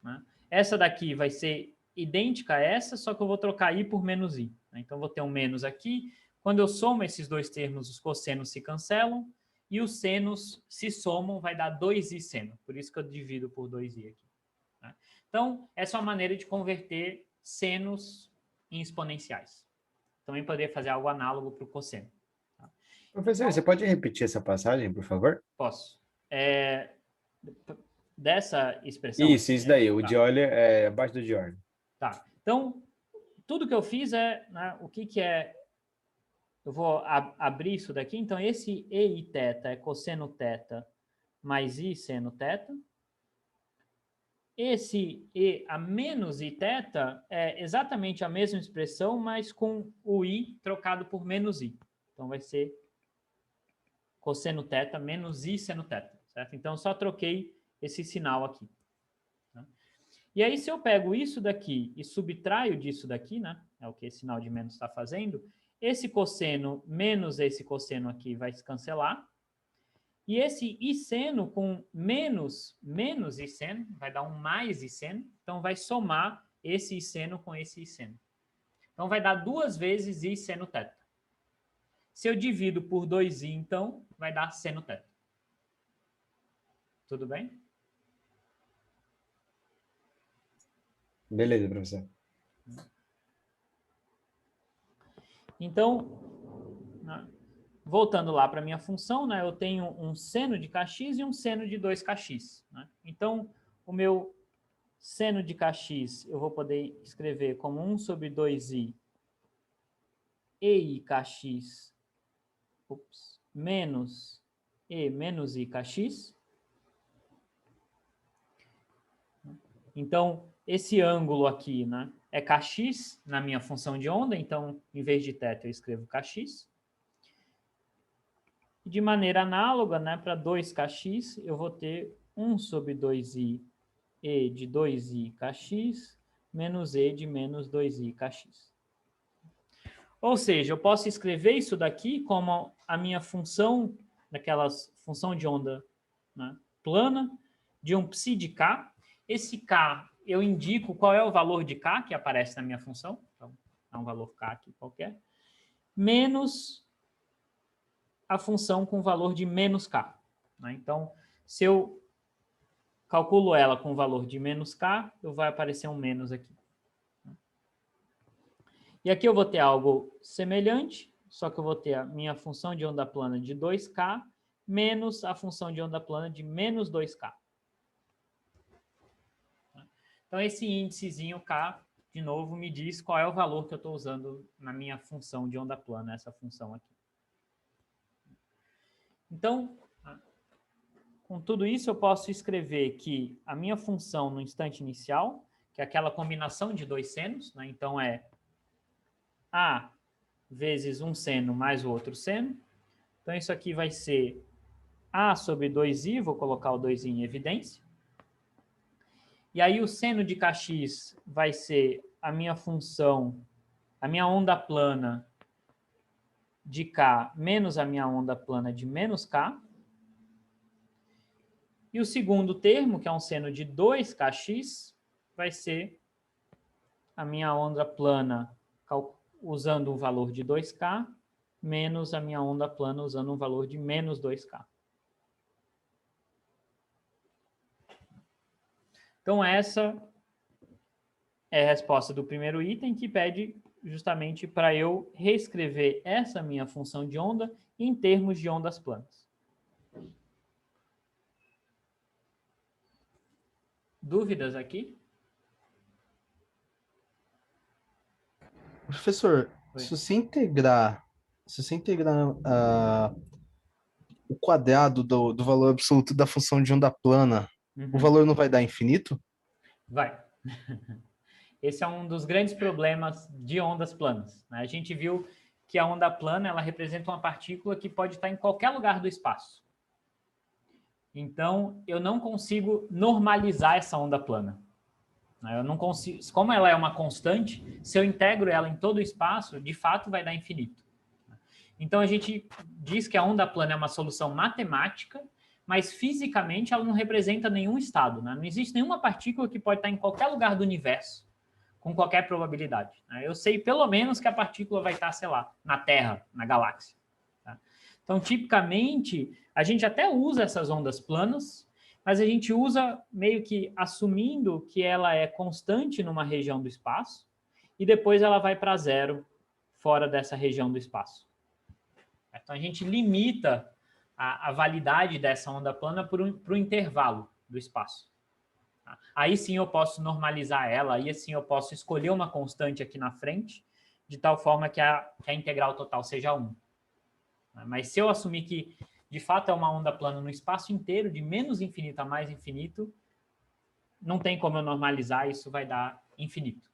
né, essa daqui vai ser idêntica a essa, só que eu vou trocar i por menos i. Né? Então, vou ter um menos aqui. Quando eu somo esses dois termos, os cossenos se cancelam e os senos se somam, vai dar 2i seno. Por isso que eu divido por 2i aqui. Né? Então, essa é uma maneira de converter senos em exponenciais. Também poderia fazer algo análogo para o cosseno. Tá? Professor, você pode repetir essa passagem, por favor? Posso. Dessa expressão... Isso daí, o tá. de Euler é abaixo do de Euler. Tá. Então, tudo que eu fiz é... Né, o que é... Eu vou abrir isso daqui. Então, esse e e θ é cosseno θ mais i seno θ. Esse e a menos iθ é exatamente a mesma expressão, mas com o i trocado por menos i. Então, vai ser cosseno θ menos i seno θ, certo? Então, eu só troquei esse sinal aqui. Né? E aí, se eu pego isso daqui e subtraio disso daqui, né? É o que esse sinal de menos está fazendo. Esse cosseno menos esse cosseno aqui vai se cancelar. E esse i seno com menos i seno, vai dar um mais i seno. Então, vai somar esse i seno com esse i seno. Então, vai dar 2 vezes i seno θ. Se eu divido por 2i, então, vai dar seno θ. Tudo bem? Beleza, professor. Então, voltando lá para a minha função, né, eu tenho um seno de kx e um seno de 2kx. Né? Então, o meu seno de kx eu vou poder escrever como 1 sobre 2i e kx menos e menos i kx. Então, esse ângulo aqui, né, é kx na minha função de onda, então, em vez de θ, eu escrevo kx. De maneira análoga, né, para 2kx, eu vou ter 1 sobre 2i e de 2i kx menos e de menos 2i kx. Ou seja, eu posso escrever isso daqui como a minha função, daquela função de onda, né, plana, de um psi de k. Esse k, eu indico qual é o valor de k que aparece na minha função. Então, é um valor k aqui qualquer. Menos a função com valor de menos k. Né? Então, se eu calculo ela com o valor de menos k, vai aparecer um menos aqui. E aqui eu vou ter algo semelhante, só que eu vou ter a minha função de onda plana de 2k menos a função de onda plana de menos 2k. Então, esse índicezinho k, de novo, me diz qual é o valor que eu estou usando na minha função de onda plana, essa função aqui. Então, com tudo isso, eu posso escrever que a minha função no instante inicial, que é aquela combinação de dois senos, né? Então, é A vezes um seno mais o outro seno. Então, isso aqui vai ser A sobre 2i, vou colocar o 2i em evidência. E aí, o seno de kx vai ser a minha função, a minha onda plana de k menos a minha onda plana de menos k. E o segundo termo, que é um seno de 2kx, vai ser a minha onda plana usando um valor de 2k, menos a minha onda plana usando um valor de menos 2k. Então, essa é a resposta do primeiro item, que pede justamente para eu reescrever essa minha função de onda em termos de ondas planas. Dúvidas aqui? Professor, Se você integrar o quadrado do valor absoluto da função de onda plana, o valor não vai dar infinito? Vai. Esse é um dos grandes problemas de ondas planas, né? A gente viu que a onda plana ela representa uma partícula que pode estar em qualquer lugar do espaço. Então, eu não consigo normalizar essa onda plana. Eu não consigo, como ela é uma constante, se eu integro ela em todo o espaço, de fato vai dar infinito. Então, a gente diz que a onda plana é uma solução matemática, mas fisicamente ela não representa nenhum estado, né? Não existe nenhuma partícula que pode estar em qualquer lugar do universo, com qualquer probabilidade. Eu sei pelo menos que a partícula vai estar, sei lá, na Terra, na galáxia. Então, tipicamente, a gente até usa essas ondas planas, mas a gente usa meio que assumindo que ela é constante numa região do espaço e depois ela vai para zero fora dessa região do espaço. Então, a gente limita a validade dessa onda plana para o intervalo do espaço. Aí sim eu posso normalizar ela, aí sim eu posso escolher uma constante aqui na frente, de tal forma que a integral total seja 1. Mas se eu assumir que, de fato, é uma onda plana no espaço inteiro, de menos infinito a mais infinito, não tem como eu normalizar, isso vai dar infinito.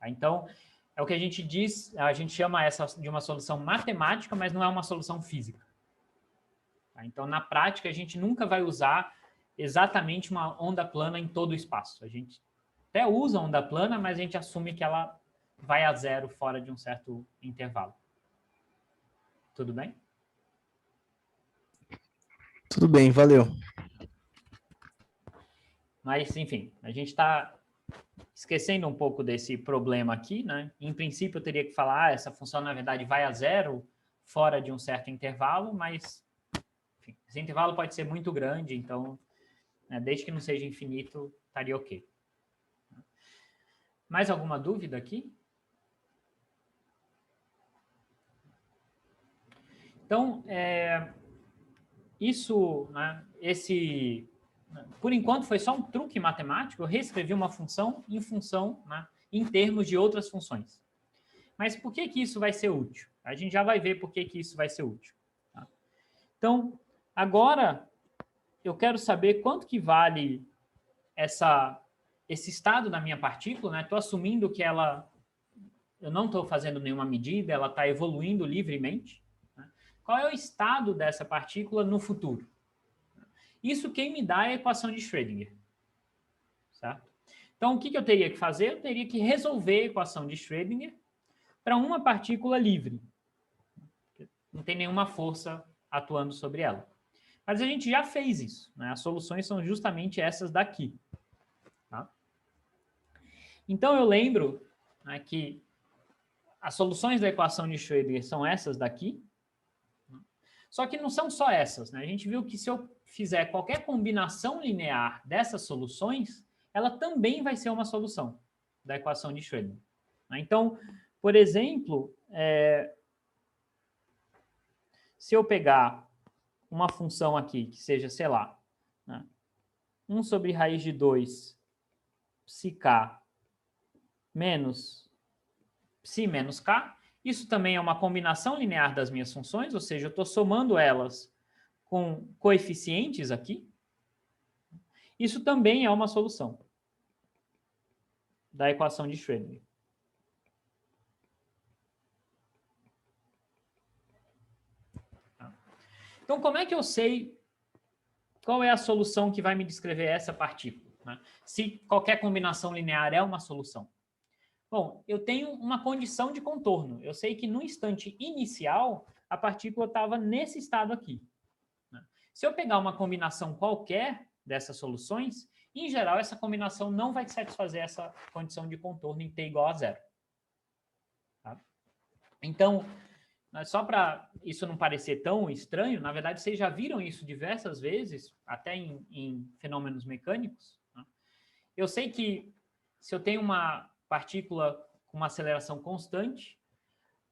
Então, é o que a gente diz, a gente chama essa de uma solução matemática, mas não é uma solução física. Então, na prática, a gente nunca vai usar exatamente uma onda plana em todo o espaço. A gente até usa onda plana, mas a gente assume que ela vai a zero fora de um certo intervalo. Tudo bem? Tudo bem, valeu. Mas, enfim, a gente está esquecendo um pouco desse problema aqui, né? Em princípio, eu teria que falar, essa função, na verdade, vai a zero fora de um certo intervalo, mas, enfim, esse intervalo pode ser muito grande, então, né, desde que não seja infinito, estaria ok. Mais alguma dúvida aqui? Então, isso, né, por enquanto foi só um truque matemático, eu reescrevi uma função em função, né, em termos de outras funções. Mas por que isso vai ser útil? A gente já vai ver por que isso vai ser útil. Tá? Então, agora eu quero saber quanto que vale esse estado da minha partícula, né? Estou assumindo que eu não estou fazendo nenhuma medida, ela está evoluindo livremente. Né? Qual é o estado dessa partícula no futuro? Isso quem me dá é a equação de Schrödinger. Certo? Então, o que eu teria que fazer? Eu teria que resolver a equação de Schrödinger para uma partícula livre. Não tem nenhuma força atuando sobre ela. Mas a gente já fez isso. Né? As soluções são justamente essas daqui. Tá? Então, eu lembro, né, que as soluções da equação de Schrödinger são essas daqui. Só que não são só essas. Né? A gente viu que se eu fizer qualquer combinação linear dessas soluções, ela também vai ser uma solução da equação de Schrödinger. Então, por exemplo, se eu pegar uma função aqui que seja, sei lá, né, 1 sobre raiz de 2 psi menos psi menos k, isso também é uma combinação linear das minhas funções, ou seja, eu estou somando elas com coeficientes aqui. Isso também é uma solução da equação de Schrödinger. Então, como é que eu sei qual é a solução que vai me descrever essa partícula? Né? Se qualquer combinação linear é uma solução. Bom, eu tenho uma condição de contorno. Eu sei que no instante inicial, a partícula estava nesse estado aqui. Né? Se eu pegar uma combinação qualquer dessas soluções, em geral, essa combinação não vai satisfazer essa condição de contorno em t igual a zero. Tá? Então, só para isso não parecer tão estranho, na verdade, vocês já viram isso diversas vezes, até em fenômenos mecânicos. Né? Eu sei que se eu tenho uma partícula com uma aceleração constante,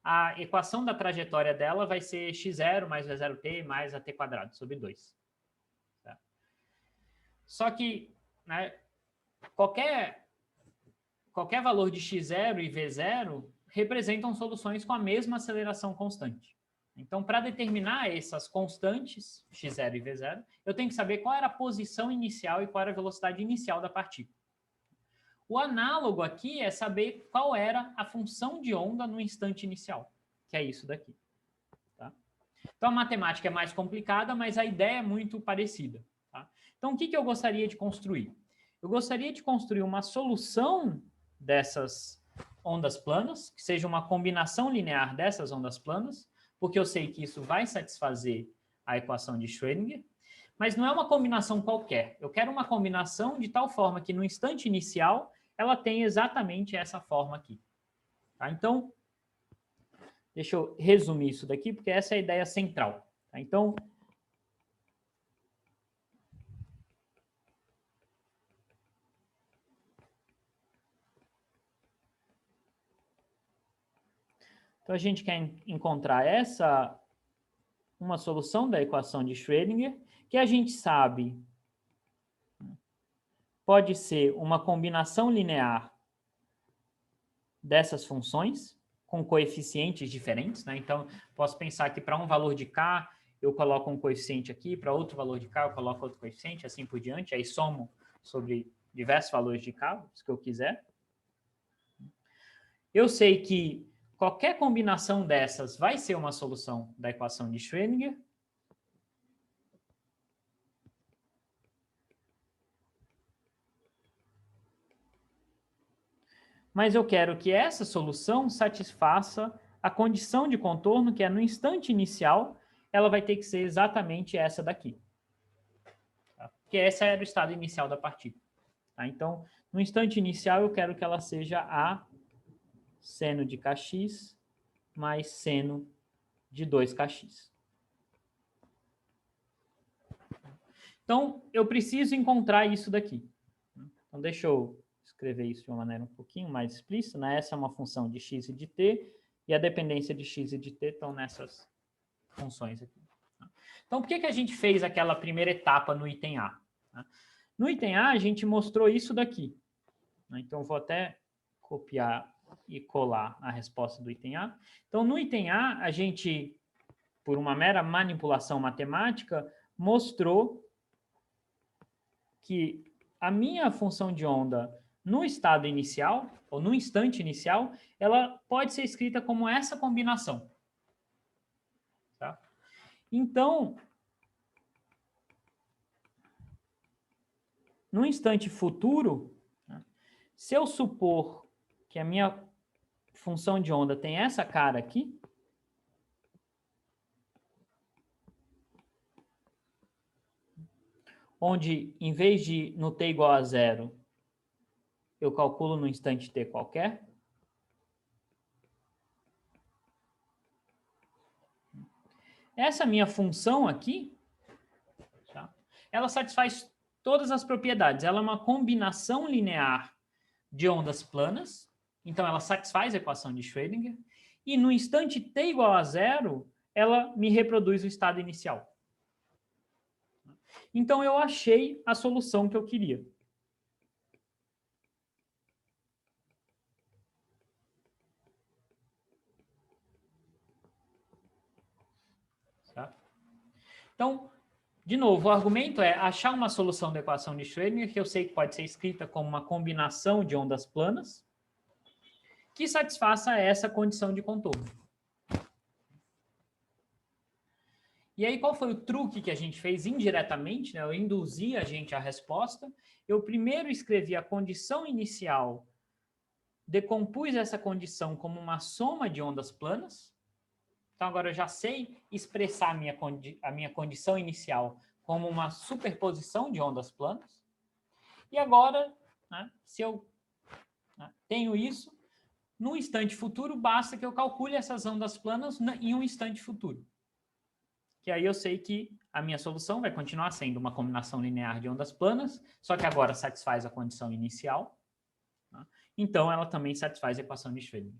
a equação da trajetória dela vai ser x0 mais v0t mais a t quadrado sobre 2. Tá? Só que, né, qualquer valor de x0 e v0 representam soluções com a mesma aceleração constante. Então, para determinar essas constantes, x0 e v0, eu tenho que saber qual era a posição inicial e qual era a velocidade inicial da partícula. O análogo aqui é saber qual era a função de onda no instante inicial, que é isso daqui. Tá? Então, a matemática é mais complicada, mas a ideia é muito parecida. Tá? Então, o que eu gostaria de construir? Eu gostaria de construir uma solução dessas ondas planas, que seja uma combinação linear dessas ondas planas, porque eu sei que isso vai satisfazer a equação de Schrödinger, mas não é uma combinação qualquer. Eu quero uma combinação de tal forma que no instante inicial ela tenha exatamente essa forma aqui. Tá? Então, deixa eu resumir isso daqui, porque essa é a ideia central. Tá? Então, a gente quer encontrar uma solução da equação de Schrödinger, que a gente sabe pode ser uma combinação linear dessas funções, com coeficientes diferentes, né? Então, posso pensar que para um valor de k, eu coloco um coeficiente aqui, para outro valor de k, eu coloco outro coeficiente, assim por diante, aí somo sobre diversos valores de k, os que eu quiser. Eu sei que qualquer combinação dessas vai ser uma solução da equação de Schrödinger. Mas eu quero que essa solução satisfaça a condição de contorno, que é no instante inicial, ela vai ter que ser exatamente essa daqui. Tá? Porque esse era o estado inicial da partícula. Tá? Então, no instante inicial, eu quero que ela seja a seno de kx mais seno de 2kx. Então, eu preciso encontrar isso daqui. Então, deixa eu escrever isso de uma maneira um pouquinho mais explícita. Né? Essa é uma função de x e de t, e a dependência de x e de t estão nessas funções aqui. Então, por que a gente fez aquela primeira etapa no item A? No item A, a gente mostrou isso daqui. Então, eu vou até copiar e colar a resposta do item A. Então, no item A, a gente, por uma mera manipulação matemática, mostrou que a minha função de onda no estado inicial, ou no instante inicial, ela pode ser escrita como essa combinação. Tá? Então, no instante futuro, se eu supor que a minha função de onda tem essa cara aqui, onde, em vez de no t igual a 0, eu calculo no instante t qualquer. Essa minha função aqui, tá? Ela satisfaz todas as propriedades. Ela é uma combinação linear de ondas planas, então ela satisfaz a equação de Schrödinger, e no instante t igual a 0, ela me reproduz o estado inicial. Então eu achei a solução que eu queria. Tá? Então, de novo, o argumento é achar uma solução da equação de Schrödinger, que eu sei que pode ser escrita como uma combinação de ondas planas, que satisfaça essa condição de contorno. E aí, qual foi o truque que a gente fez indiretamente? Né? Eu induzi a gente à resposta. Eu primeiro escrevi a condição inicial, decompus essa condição como uma soma de ondas planas. Então, agora eu já sei expressar a minha condição inicial como uma superposição de ondas planas. E agora, né, se eu tenho isso, no instante futuro, basta que eu calcule essas ondas planas em um instante futuro. Que aí eu sei que a minha solução vai continuar sendo uma combinação linear de ondas planas, só que agora satisfaz a condição inicial. Tá? Então, ela também satisfaz a equação de Schrödinger.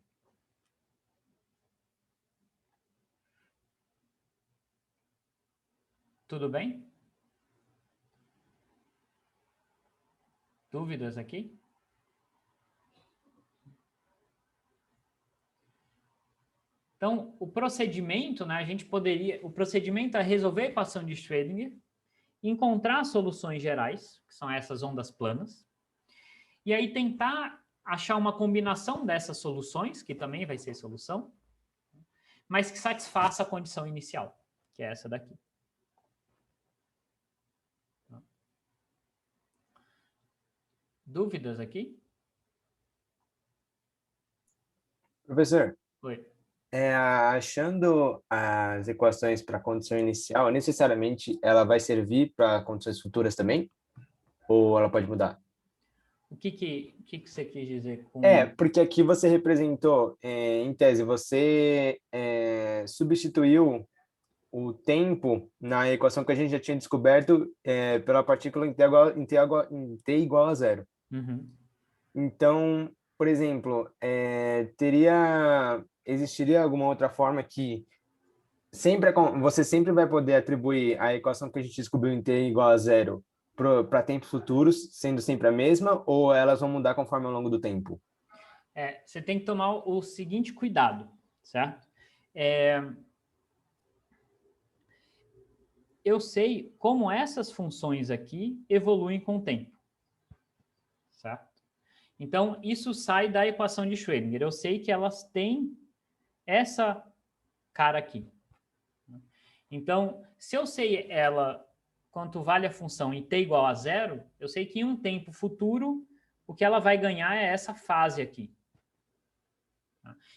Tudo bem? Dúvidas aqui? Então, o procedimento, né, o procedimento é resolver a equação de Schrödinger, encontrar soluções gerais, que são essas ondas planas, e aí tentar achar uma combinação dessas soluções, que também vai ser solução, mas que satisfaça a condição inicial, que é essa daqui. Dúvidas aqui? Professor, Oi. achando as equações para a condição inicial, necessariamente ela vai servir para condições futuras também? Ou ela pode mudar? O que você quis dizer com... Porque aqui você representou, em tese, você substituiu o tempo na equação que a gente já tinha descoberto pela partícula em T igual a zero. Uhum. Então, por exemplo, existiria alguma outra forma que você sempre vai poder atribuir a equação que a gente descobriu em T igual a zero para tempos futuros, sendo sempre a mesma, ou elas vão mudar conforme ao longo do tempo? Você tem que tomar o seguinte cuidado, certo? Eu sei como essas funções aqui evoluem com o tempo, certo? Então, isso sai da equação de Schrödinger. Eu sei que elas têm essa cara aqui. Então, se eu sei quanto vale a função em t igual a zero, eu sei que em um tempo futuro, o que ela vai ganhar é essa fase aqui.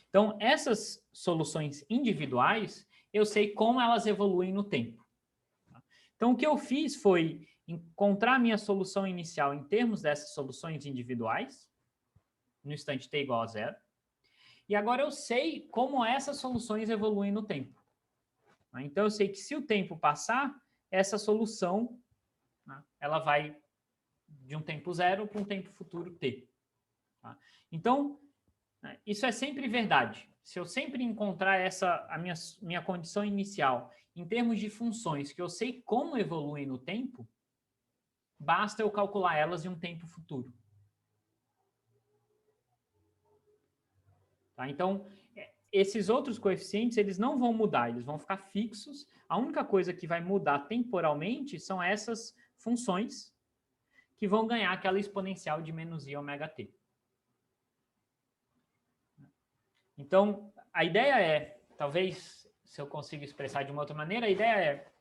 Então, essas soluções individuais, eu sei como elas evoluem no tempo. Então, o que eu fiz foi encontrar a minha solução inicial em termos dessas soluções individuais, no instante t igual a zero, e agora eu sei como essas soluções evoluem no tempo. Então, eu sei que se o tempo passar, essa solução, ela vai de um tempo zero para um tempo futuro t. Então, isso é sempre verdade. Se eu sempre encontrar a minha condição inicial em termos de funções que eu sei como evoluem no tempo, basta eu calcular elas em um tempo futuro. Tá? Então, esses outros coeficientes, eles não vão mudar, eles vão ficar fixos. A única coisa que vai mudar temporalmente são essas funções que vão ganhar aquela exponencial de menos i ômega t. Então, a ideia talvez, se eu consigo expressar de uma outra maneira, a ideia é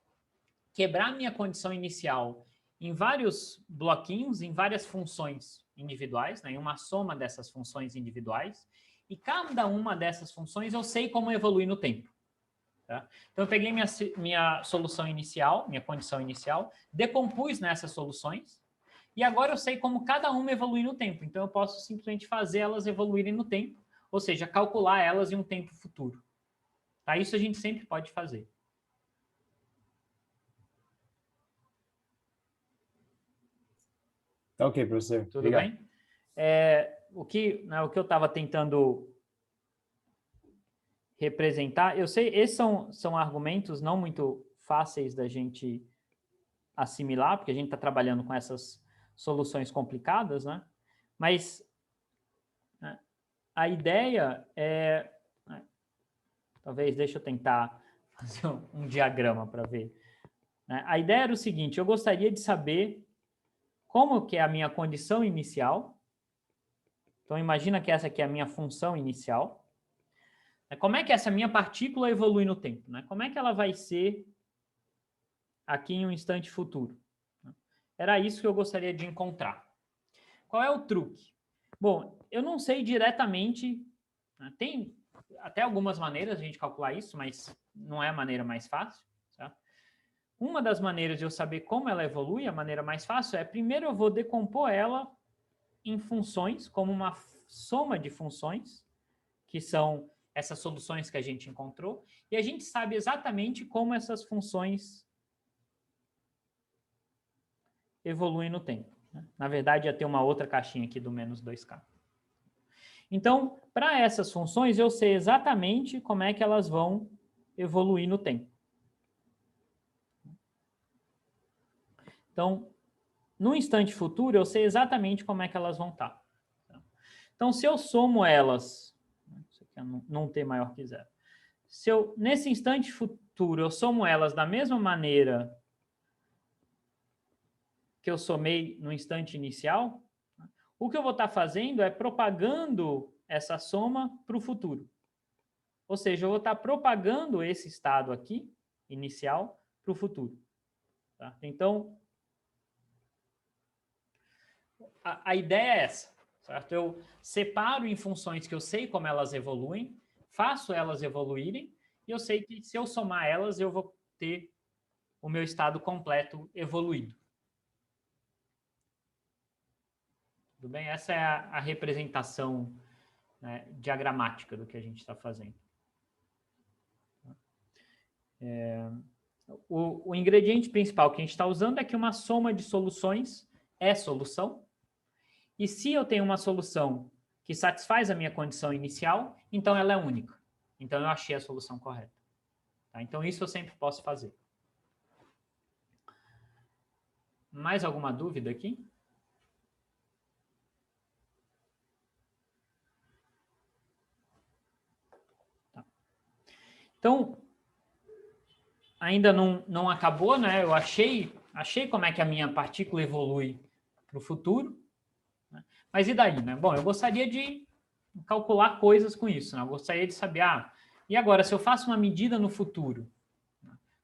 quebrar minha condição inicial em vários bloquinhos, em várias funções individuais, né, em uma soma dessas funções individuais, e cada uma dessas funções eu sei como evoluir no tempo. Tá? Então, eu peguei minha solução inicial, minha condição inicial, decompus nessas soluções, e agora eu sei como cada uma evolui no tempo. Então, eu posso simplesmente fazer elas evoluírem no tempo, ou seja, calcular elas em um tempo futuro. Tá? Isso a gente sempre pode fazer. Tá ok, professor. Tudo Obrigado. bem? O que eu estava tentando representar, eu sei, esses são argumentos não muito fáceis da gente assimilar, porque a gente está trabalhando com essas soluções complicadas, né? Mas a ideia é... Talvez, deixa eu tentar fazer um diagrama para ver. A ideia era o seguinte, eu gostaria de saber como que é a minha condição inicial. Então, imagina que essa aqui é a minha função inicial. Como é que essa minha partícula evolui no tempo? Como é que ela vai ser aqui em um instante futuro? Era isso que eu gostaria de encontrar. Qual é o truque? Bom, eu não sei diretamente, tem até algumas maneiras de a gente calcular isso, mas não é a maneira mais fácil. Certo? Uma das maneiras de eu saber como ela evolui, a maneira mais fácil é, primeiro eu vou decompor ela em funções, como uma soma de funções, que são essas soluções que a gente encontrou, e a gente sabe exatamente como essas funções evoluem no tempo. Na verdade, ia ter uma outra caixinha aqui do menos 2k. Então, para essas funções, eu sei exatamente como é que elas vão evoluir no tempo. Então, no instante futuro, eu sei exatamente como é que elas vão estar. Então, se eu somo elas, isso aqui é não t maior que zero. se eu, nesse instante futuro, eu somo elas da mesma maneira que eu somei no instante inicial, o que eu vou estar fazendo é propagando essa soma para o futuro. Ou seja, eu vou estar propagando esse estado aqui, inicial, para o futuro. Tá? Então, a ideia é essa, certo? Eu separo em funções que eu sei como elas evoluem, faço elas evoluírem, e eu sei que se eu somar elas, eu vou ter o meu estado completo evoluído. Tudo bem? Essa é a representação, né, diagramática do que a gente está fazendo. O ingrediente principal que a gente está usando é que uma soma de soluções é solução. E se eu tenho uma solução que satisfaz a minha condição inicial, então ela é única. Então eu achei a solução correta. Tá? Então isso eu sempre posso fazer. Mais alguma dúvida aqui? Tá. Então, ainda não acabou, né? Eu achei como é que a minha partícula evolui para o futuro. Né? Mas e daí, né? Bom, eu gostaria de calcular coisas com isso, né? Eu gostaria de saber, e agora, se eu faço uma medida no futuro,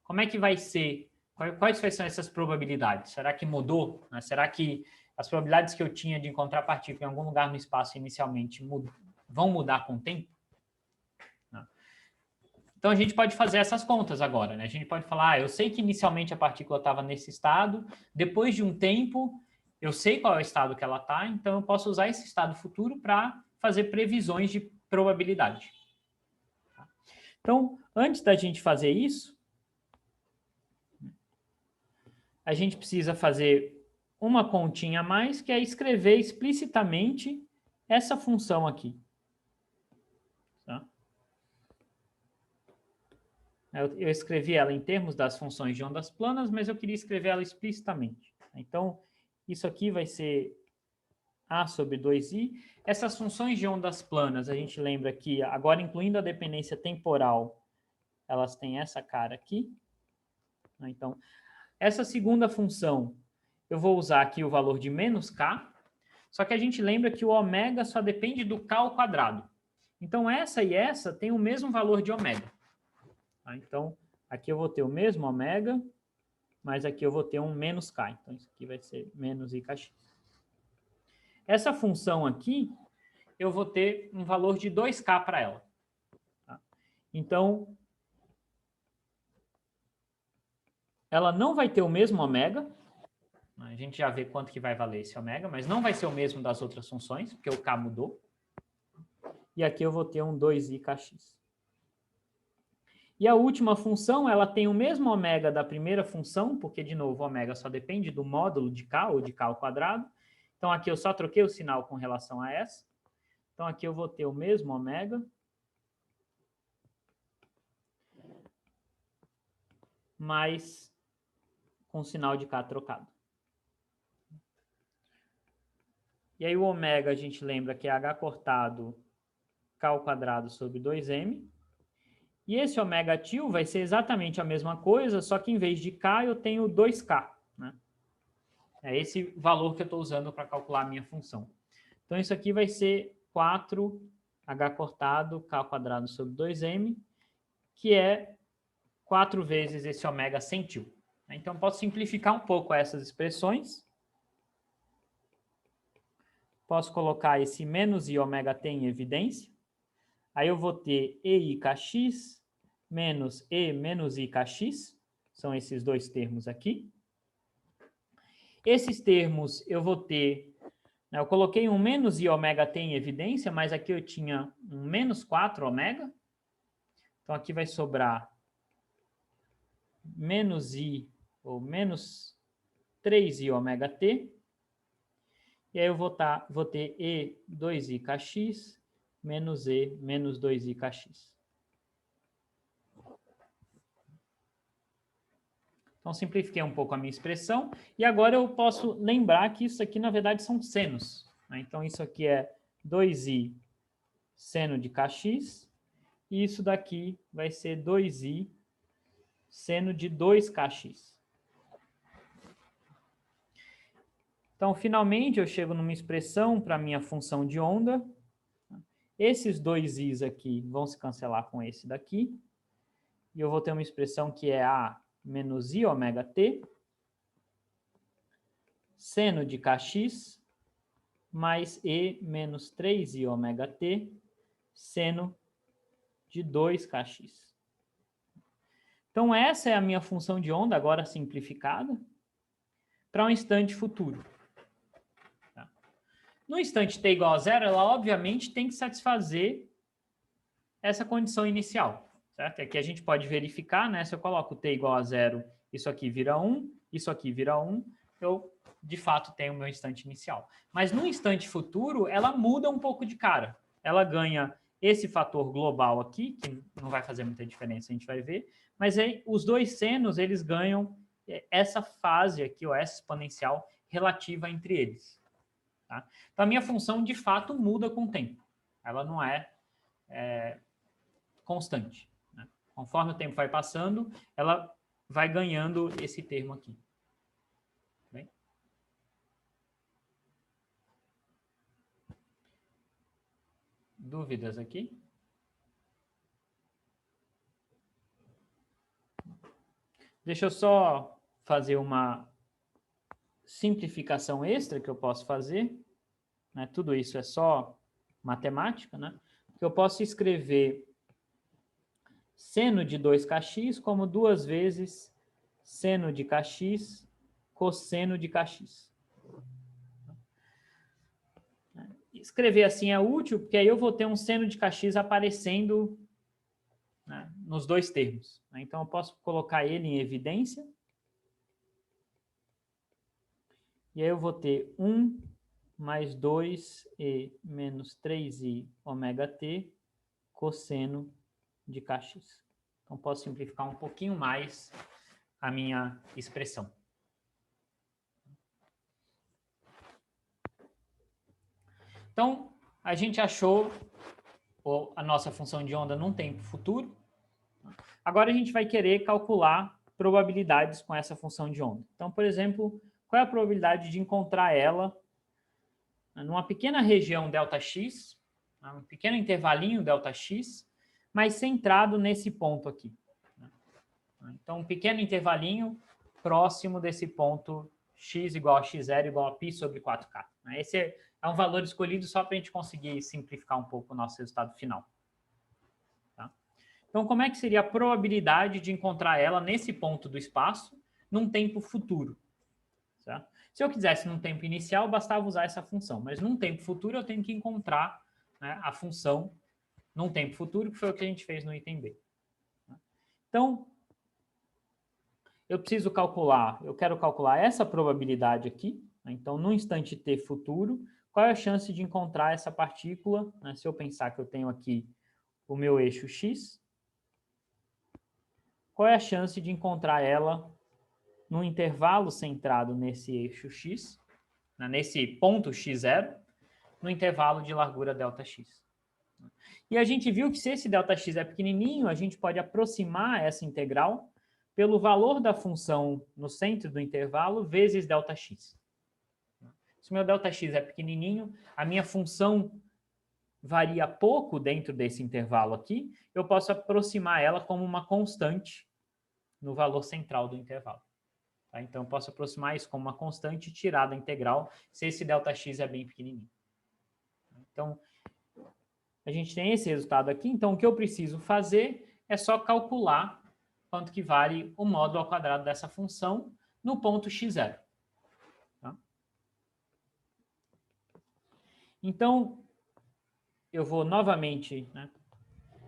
como é que vai ser? Quais são essas probabilidades? Será que mudou? Né? Será que as probabilidades que eu tinha de encontrar partícula em algum lugar no espaço inicialmente vão mudar com o tempo? Então, a gente pode fazer essas contas agora, né? A gente pode falar, eu sei que inicialmente a partícula estava nesse estado, depois de um tempo, eu sei qual é o estado que ela está, então eu posso usar esse estado futuro para fazer previsões de probabilidade. Então, antes da gente fazer isso, a gente precisa fazer uma continha a mais, que é escrever explicitamente essa função aqui. Tá? Eu escrevi ela em termos das funções de ondas planas, mas eu queria escrever ela explicitamente. Então, isso aqui vai ser A sobre 2i. Essas funções de ondas planas, a gente lembra que, agora incluindo a dependência temporal, elas têm essa cara aqui. Então, essa segunda função, eu vou usar aqui o valor de menos k, só que a gente lembra que o ômega só depende do k ao quadrado. Então, essa e essa têm o mesmo valor de ômega. Tá? Então, aqui eu vou ter o mesmo ômega, mas aqui eu vou ter um menos k. Então, isso aqui vai ser menos ikx. Essa função aqui, eu vou ter um valor de 2k para ela. Tá? Então, ela não vai ter o mesmo ômega. A gente já vê quanto que vai valer esse ômega, mas não vai ser o mesmo das outras funções, porque o k mudou. E aqui eu vou ter um 2ikx. E a última função, ela tem o mesmo ômega da primeira função, porque, de novo, o ômega só depende do módulo de k, ou de k ao quadrado. Então, aqui eu só troquei o sinal com relação a essa. Então, aqui eu vou ter o mesmo ômega, mas com o sinal de k trocado. E aí o ômega, a gente lembra que é h cortado k ao quadrado sobre 2m. E esse ômega til vai ser exatamente a mesma coisa, só que em vez de k eu tenho 2k. Né? É esse valor que eu estou usando para calcular a minha função. Então isso aqui vai ser 4h cortado k ao quadrado sobre 2m, que é 4 vezes esse ômega centil. Então posso simplificar um pouco essas expressões. Posso colocar esse menos i ômega t em evidência. Aí eu vou ter eikx menos e menos ikx. São esses dois termos aqui. Esses termos eu vou ter... Eu coloquei um menos i ômega t em evidência, mas aqui eu tinha um menos 4 ômega. Então aqui vai sobrar menos i, ou menos 3i ômega t. E aí eu vou ter e 2ikx menos e menos 2ikx. Então, simplifiquei um pouco a minha expressão. E agora eu posso lembrar que isso aqui, na verdade, são senos. Né? Então, isso aqui é 2i seno de kx. E isso daqui vai ser 2i seno de 2kx. Então, finalmente, eu chego numa expressão para a minha função de onda. Esses 2i's aqui vão se cancelar com esse daqui. E eu vou ter uma expressão que é a menos i ômega t, seno de kx, mais e menos 3i ômega t, seno de 2kx. Então, essa é a minha função de onda, agora simplificada, para um instante futuro. Tá? No instante t igual a zero, ela obviamente tem que satisfazer essa condição inicial. Certo? Aqui a gente pode verificar, né? Se eu coloco t igual a zero, isso aqui vira 1, isso aqui vira 1, eu, de fato, tenho o meu instante inicial. Mas no instante futuro, ela muda um pouco de cara. Ela ganha esse fator global aqui, que não vai fazer muita diferença, a gente vai ver, mas aí os dois senos, eles ganham essa fase aqui, ó, essa exponencial relativa entre eles. Tá? Então, a minha função, de fato, muda com o tempo. Ela não é constante. Né? Conforme o tempo vai passando, ela vai ganhando esse termo aqui. Bem? Dúvidas aqui? Deixa eu só fazer uma simplificação extra que eu posso fazer. Né? Tudo isso é só matemática, né? Eu posso escrever seno de 2kx como 2 vezes seno de kx cosseno de kx. Escrever assim é útil, porque aí eu vou ter um seno de kx aparecendo, né, nos dois termos. Então, eu posso colocar ele em evidência. E aí eu vou ter 1 mais 2e menos 3i ômega t cosseno de kx. Então, posso simplificar um pouquinho mais a minha expressão. Então, a gente achou a nossa função de onda num tempo futuro. Agora, a gente vai querer calcular probabilidades com essa função de onda. Então, por exemplo, qual é a probabilidade de encontrar ela numa pequena região ΔX, um pequeno intervalinho ΔX, mas centrado nesse ponto aqui. Então, um pequeno intervalinho próximo desse ponto x igual a x0 igual a π sobre 4k. Esse é um valor escolhido só para a gente conseguir simplificar um pouco o nosso resultado final. Tá? Então, como é que seria a probabilidade de encontrar ela nesse ponto do espaço num tempo futuro? Certo? Se eu quisesse num tempo inicial, bastava usar essa função, mas num tempo futuro eu tenho que encontrar, né, a função num tempo futuro, que foi o que a gente fez no item B. Então, eu quero calcular essa probabilidade aqui. Né? Então, no instante t futuro, qual é a chance de encontrar essa partícula? Né? Se eu pensar que eu tenho aqui o meu eixo x, qual é a chance de encontrar ela no intervalo centrado nesse eixo x, né? Nesse ponto x0, no intervalo de largura ΔX. E a gente viu que se esse ΔX é pequenininho, a gente pode aproximar essa integral pelo valor da função no centro do intervalo vezes ΔX. Se o meu ΔX é pequenininho, a minha função varia pouco dentro desse intervalo aqui, eu posso aproximar ela como uma constante no valor central do intervalo. Tá? Então, eu posso aproximar isso como uma constante e tirar da integral se esse ΔX é bem pequenininho. Então, a gente tem esse resultado aqui. Então, o que eu preciso fazer é só calcular quanto que vale o módulo ao quadrado dessa função no ponto x0. Tá? Então, eu vou novamente, né,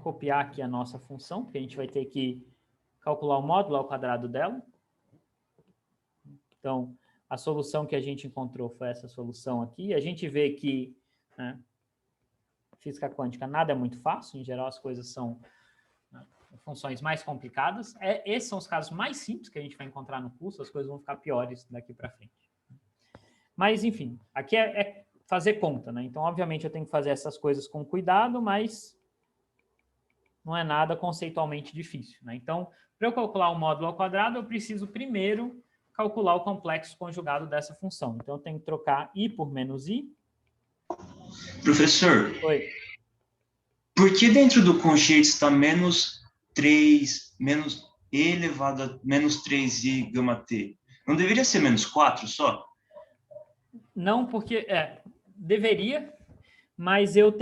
copiar aqui a nossa função, porque a gente vai ter que calcular o módulo ao quadrado dela. Então, a solução que a gente encontrou foi essa solução aqui. A gente vê que, né, física quântica nada é muito fácil, em geral as coisas são, né, funções mais complicadas. Esses são os casos mais simples que a gente vai encontrar no curso, as coisas vão ficar piores daqui para frente. Mas, enfim, aqui é fazer conta, né? Então, obviamente, eu tenho que fazer essas coisas com cuidado, mas não é nada conceitualmente difícil, né? Então, para eu calcular o módulo ao quadrado, eu preciso primeiro calcular o complexo conjugado dessa função. Então, eu tenho que trocar i por menos i. Professor, Oi. por que dentro do conjunto está menos 3, menos e elevado a menos 3i gama t? Não deveria ser menos 4 só? Não, porque deveria, mas eu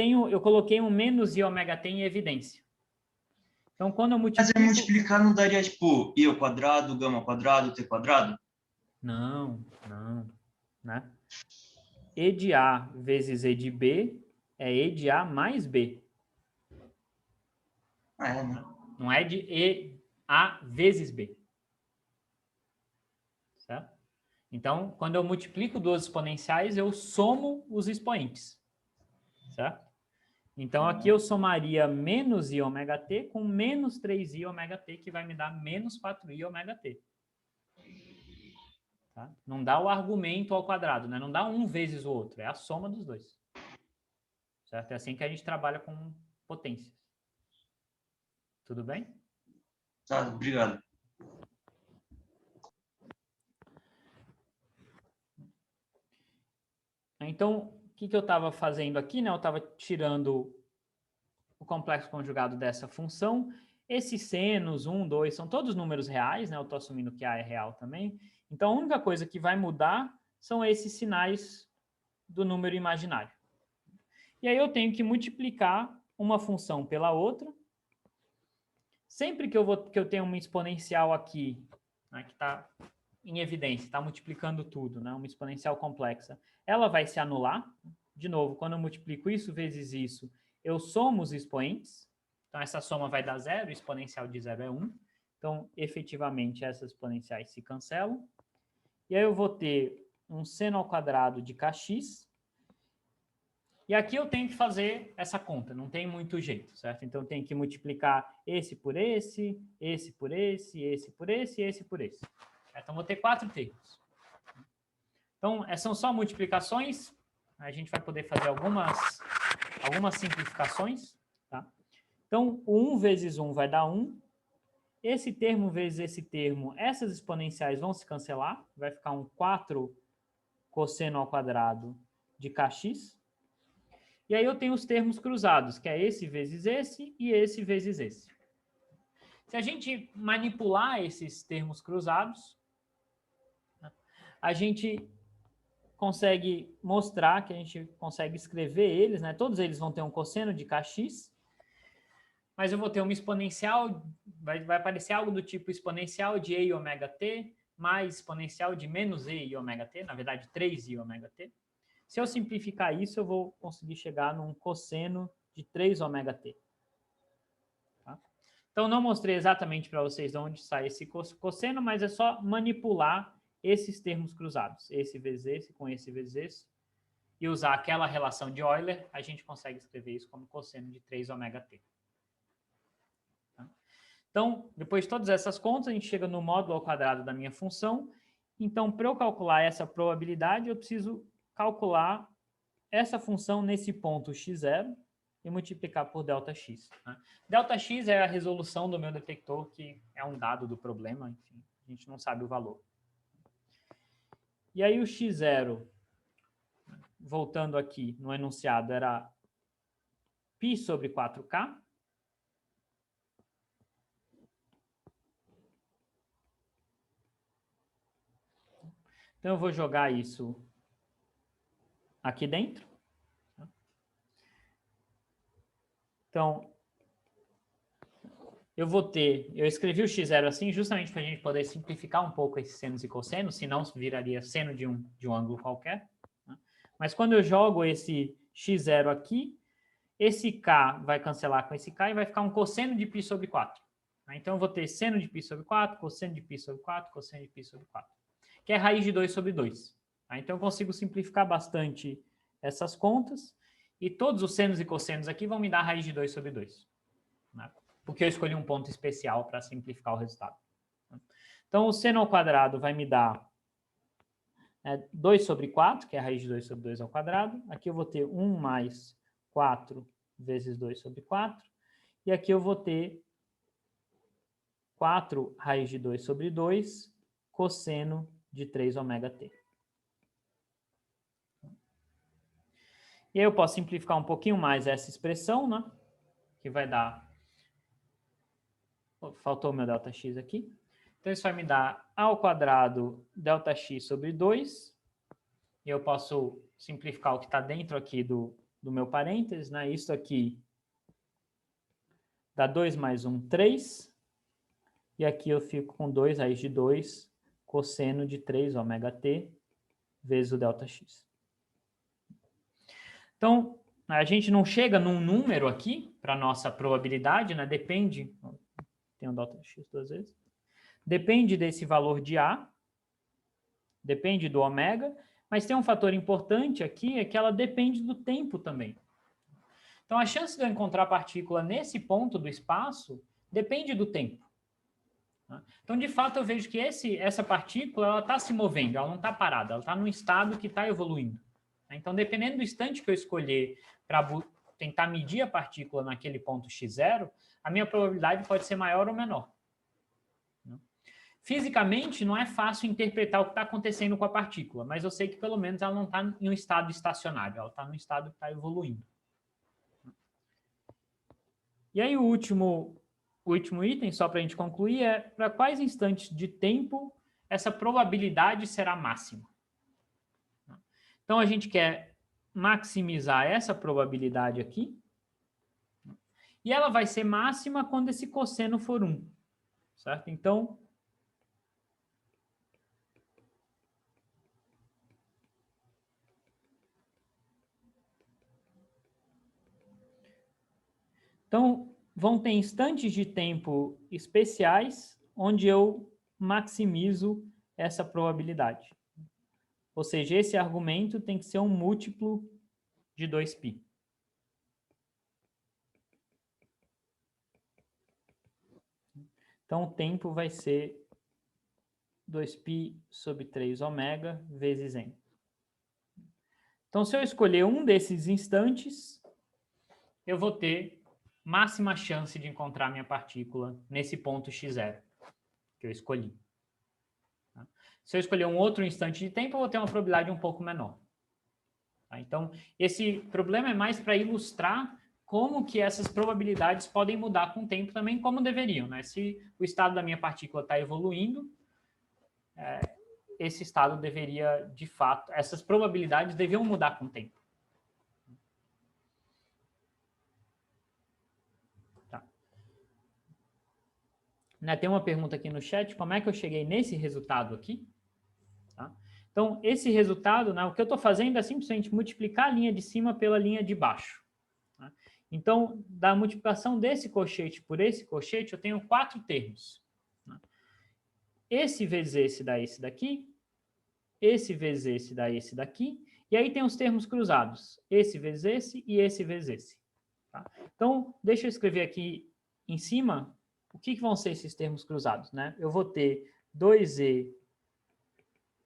coloquei um menos i ômega t em evidência. Então, quando eu multiplico... Mas multiplicar não daria, tipo, i ao quadrado, gama ao quadrado, t quadrado? Não, né? E de A vezes E de B é E de A mais B. Né? Não é de E A vezes B. Certo? Então, quando eu multiplico duas exponenciais, eu somo os expoentes. Certo? Então, aqui eu somaria menos i ômega t com menos 3i ômega t, que vai me dar menos 4i ômega t. Tá? Não dá o argumento ao quadrado, né? Não dá um vezes o outro, é a soma dos dois. Certo? É assim que a gente trabalha com potências. Tudo bem? Tá, obrigado. Então, o que eu estava fazendo aqui, né? Eu estava tirando o complexo conjugado dessa função. Esses senos, 1, 2, são todos números reais, né? Eu estou assumindo que A é real também. Então, a única coisa que vai mudar são esses sinais do número imaginário. E aí eu tenho que multiplicar uma função pela outra. Sempre que eu tenho uma exponencial aqui, né, que está em evidência, está multiplicando tudo, né, uma exponencial complexa, ela vai se anular. De novo, quando eu multiplico isso vezes isso, eu somo os expoentes. Então, essa soma vai dar 0, o exponencial de 0 é 1. Então, efetivamente, essas exponenciais se cancelam. E aí eu vou ter um seno ao quadrado de kx. E aqui eu tenho que fazer essa conta, não tem muito jeito, certo? Então, eu tenho que multiplicar esse por esse, esse por esse, esse por esse e esse por esse. Então, vou ter 4 termos. Então, são só multiplicações. A gente vai poder fazer algumas simplificações. Tá? Então, o 1 vezes 1 vai dar 1. Esse termo vezes esse termo, essas exponenciais vão se cancelar. Vai ficar um 4 cosseno ao quadrado de kx. E aí eu tenho os termos cruzados, que é esse vezes esse e esse vezes esse. Se a gente manipular esses termos cruzados, a gente consegue mostrar que a gente consegue escrever eles, né? Todos eles vão ter um cosseno de kx, mas eu vou ter uma exponencial, vai aparecer algo do tipo exponencial de e ômega t mais exponencial de menos e ômega t, na verdade 3i ômega t. Se eu simplificar isso, eu vou conseguir chegar num cosseno de 3 ômega t. Tá? Então, não mostrei exatamente para vocês de onde sai esse cosseno, mas é só manipular esses termos cruzados. Esse vezes esse, com esse vezes esse. E usar aquela relação de Euler, a gente consegue escrever isso como cosseno de 3 ômega t. Tá? Então, depois de todas essas contas, a gente chega no módulo ao quadrado da minha função. Então, para eu calcular essa probabilidade, eu preciso calcular essa função nesse ponto x0 e multiplicar por ΔX. Né? ΔX é a resolução do meu detector, que é um dado do problema, enfim, a gente não sabe o valor. E aí o x0, voltando aqui no enunciado, era π sobre 4K. Então eu vou jogar isso aqui dentro. Então, eu escrevi o x0 assim justamente para a gente poder simplificar um pouco esses senos e cossenos, senão viraria seno de um ângulo qualquer. Né? Mas quando eu jogo esse x0 aqui, esse k vai cancelar com esse k e vai ficar um cosseno de π sobre 4. Né? Então, eu vou ter seno de π sobre 4, cosseno de π sobre 4, cosseno de π sobre 4, que é raiz de 2 sobre 2. Tá? Então, eu consigo simplificar bastante essas contas, e todos os senos e cossenos aqui vão me dar raiz de 2 sobre 2. Né? Porque eu escolhi um ponto especial para simplificar o resultado. Então, o seno ao quadrado vai me dar 2 sobre 4, que é a raiz de 2 sobre 2 ao quadrado. Aqui eu vou ter 1 mais 4 vezes 2 sobre 4. E aqui eu vou ter 4 raiz de 2 sobre 2 cosseno de 3 ômega t. E aí eu posso simplificar um pouquinho mais essa expressão, né? Que vai dar... Faltou o meu ΔX aqui. Então, isso vai me dar a ao quadrado ΔX sobre 2. E eu posso simplificar o que está dentro aqui do meu parênteses, né? Isso aqui dá 2 mais 1, 3. E aqui eu fico com 2 raiz de 2 cosseno de 3 ômega t vezes o ΔX. Então, a gente não chega num número aqui para a nossa probabilidade, né? Depende... Tem um ΔX 2 vezes. Depende desse valor de A, depende do ômega, mas tem um fator importante aqui, é que ela depende do tempo também. Então, a chance de eu encontrar a partícula nesse ponto do espaço depende do tempo. Então, de fato, eu vejo que essa partícula está se movendo, ela não está parada, ela está num estado que está evoluindo. Então, dependendo do instante que eu escolher para tentar medir a partícula naquele ponto x0, a minha probabilidade pode ser maior ou menor. Fisicamente, não é fácil interpretar o que está acontecendo com a partícula, mas eu sei que pelo menos ela não está em um estado estacionário, ela está num estado que está evoluindo. E aí o último item, só para a gente concluir, é para quais instantes de tempo essa probabilidade será máxima. Então, a gente quer maximizar essa probabilidade aqui, e ela vai ser máxima quando esse cosseno for 1, certo? Então, vão ter instantes de tempo especiais onde eu maximizo essa probabilidade. Ou seja, esse argumento tem que ser um múltiplo de 2π. Então, o tempo vai ser 2π sobre 3 ômega vezes n. Então, se eu escolher um desses instantes, eu vou ter máxima chance de encontrar minha partícula nesse ponto x0 que eu escolhi. Se eu escolher um outro instante de tempo, eu vou ter uma probabilidade um pouco menor. Então, esse problema é mais para ilustrar como que essas probabilidades podem mudar com o tempo também, como deveriam, né? Se o estado da minha partícula está evoluindo, esse estado deveria, de fato, essas probabilidades deviam mudar com o tempo. Tá. Né, tem uma pergunta aqui no chat, como é que eu cheguei nesse resultado aqui? Tá? Então, esse resultado, né, o que eu estou fazendo é simplesmente multiplicar a linha de cima pela linha de baixo. Tá? Então, da multiplicação desse cochete por esse cochete, eu tenho 4 termos. Tá? Esse vezes esse dá esse daqui, esse vezes esse dá esse daqui, e aí tem os termos cruzados, esse vezes esse e esse vezes esse. Tá? Então, deixa eu escrever aqui em cima o que vão ser esses termos cruzados. Né? Eu vou ter 2e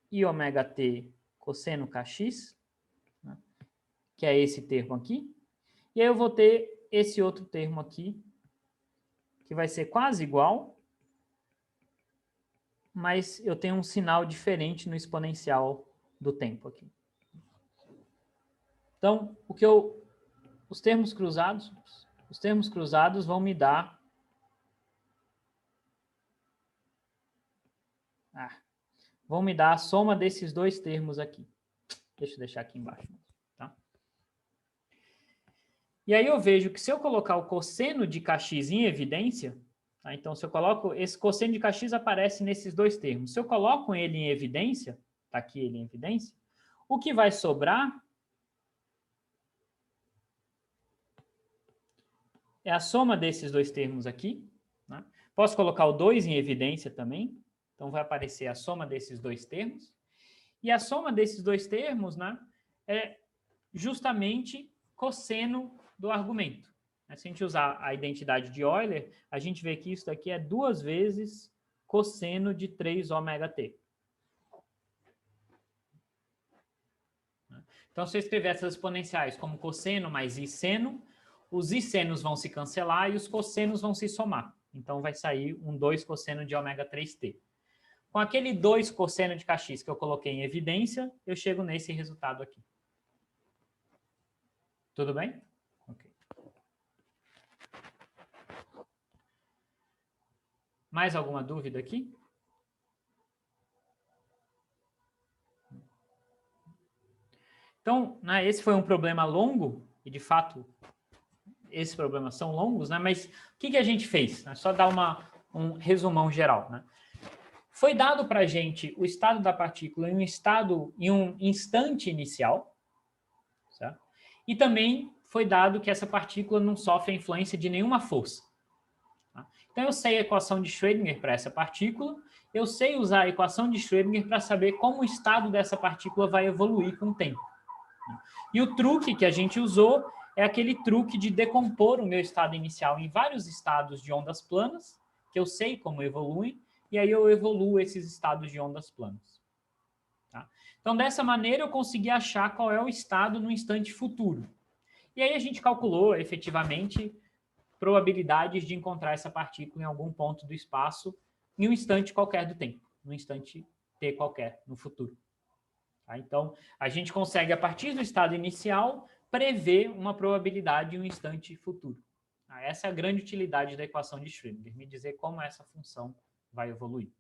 e ômega t cosseno kx, né? Que é esse termo aqui, e aí eu vou ter esse outro termo aqui, que vai ser quase igual, mas eu tenho um sinal diferente no exponencial do tempo aqui. Então, os termos cruzados vão me dar a soma desses dois termos aqui. Deixa eu deixar aqui embaixo. Tá? E aí eu vejo que se eu colocar o cosseno de kx em evidência, tá? Então se eu coloco, esse cosseno de kx aparece nesses dois termos. Se eu coloco ele em evidência, tá aqui ele em evidência, o que vai sobrar é a soma desses dois termos aqui. Né? Posso colocar o 2 em evidência também. Então, vai aparecer a soma desses dois termos. E a soma desses dois termos, né, é justamente cosseno do argumento. Se a gente usar a identidade de Euler, a gente vê que isso daqui é 2 vezes cosseno de 3 ômega t. Então, se eu escrever essas exponenciais como cosseno mais i seno, os issenos vão se cancelar e os cossenos vão se somar. Então, vai sair um 2 cosseno de ômega 3t. Com aquele 2 cosseno de kx que eu coloquei em evidência, eu chego nesse resultado aqui. Tudo bem? Ok. Mais alguma dúvida aqui? Então, né, esse foi um problema longo, e de fato, esses problemas são longos, né? Mas o que a gente fez? Só dar um resumão geral, né? Foi dado para a gente o estado da partícula em um instante inicial, certo? E também foi dado que essa partícula não sofre a influência de nenhuma força. Tá? Então, eu sei a equação de Schrödinger para essa partícula, eu sei usar a equação de Schrödinger para saber como o estado dessa partícula vai evoluir com o tempo. E o truque que a gente usou é aquele truque de decompor o meu estado inicial em vários estados de ondas planas, que eu sei como evoluem, e aí eu evoluo esses estados de ondas planas. Tá? Então, dessa maneira, eu consegui achar qual é o estado no instante futuro. E aí a gente calculou, efetivamente, probabilidades de encontrar essa partícula em algum ponto do espaço em um instante qualquer do tempo, no instante t qualquer, no futuro. Tá? Então, a gente consegue, a partir do estado inicial, prever uma probabilidade em um instante futuro. Tá? Essa é a grande utilidade da equação de Schrödinger, me dizer como essa função vai evoluir.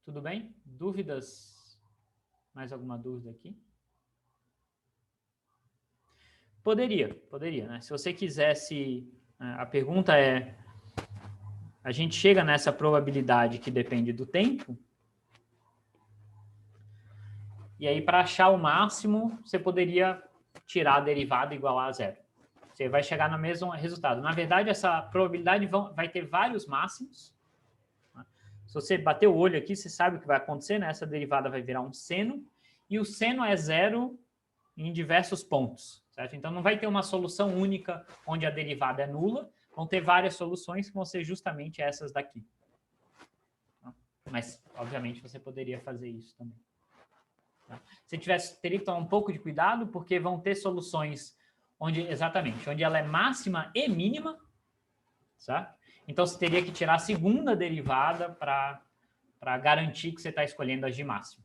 Tudo bem? Dúvidas? Mais alguma dúvida aqui? Poderia, né? Se você quisesse, a pergunta é, a gente chega nessa probabilidade que depende do tempo, e aí para achar o máximo, você poderia tirar a derivada e igualar a zero. Você vai chegar no mesmo resultado. Na verdade, essa probabilidade vai ter vários máximos. Se você bater o olho aqui, você sabe o que vai acontecer, né? Essa derivada vai virar um seno, e o seno é zero em diversos pontos, certo? Então, não vai ter uma solução única onde a derivada é nula, vão ter várias soluções que vão ser justamente essas daqui. Mas, obviamente, você poderia fazer isso também. Se teria que tomar um pouco de cuidado, porque vão ter soluções onde ela é máxima e mínima, certo? Então, você teria que tirar a segunda derivada para garantir que você está escolhendo as de máximo.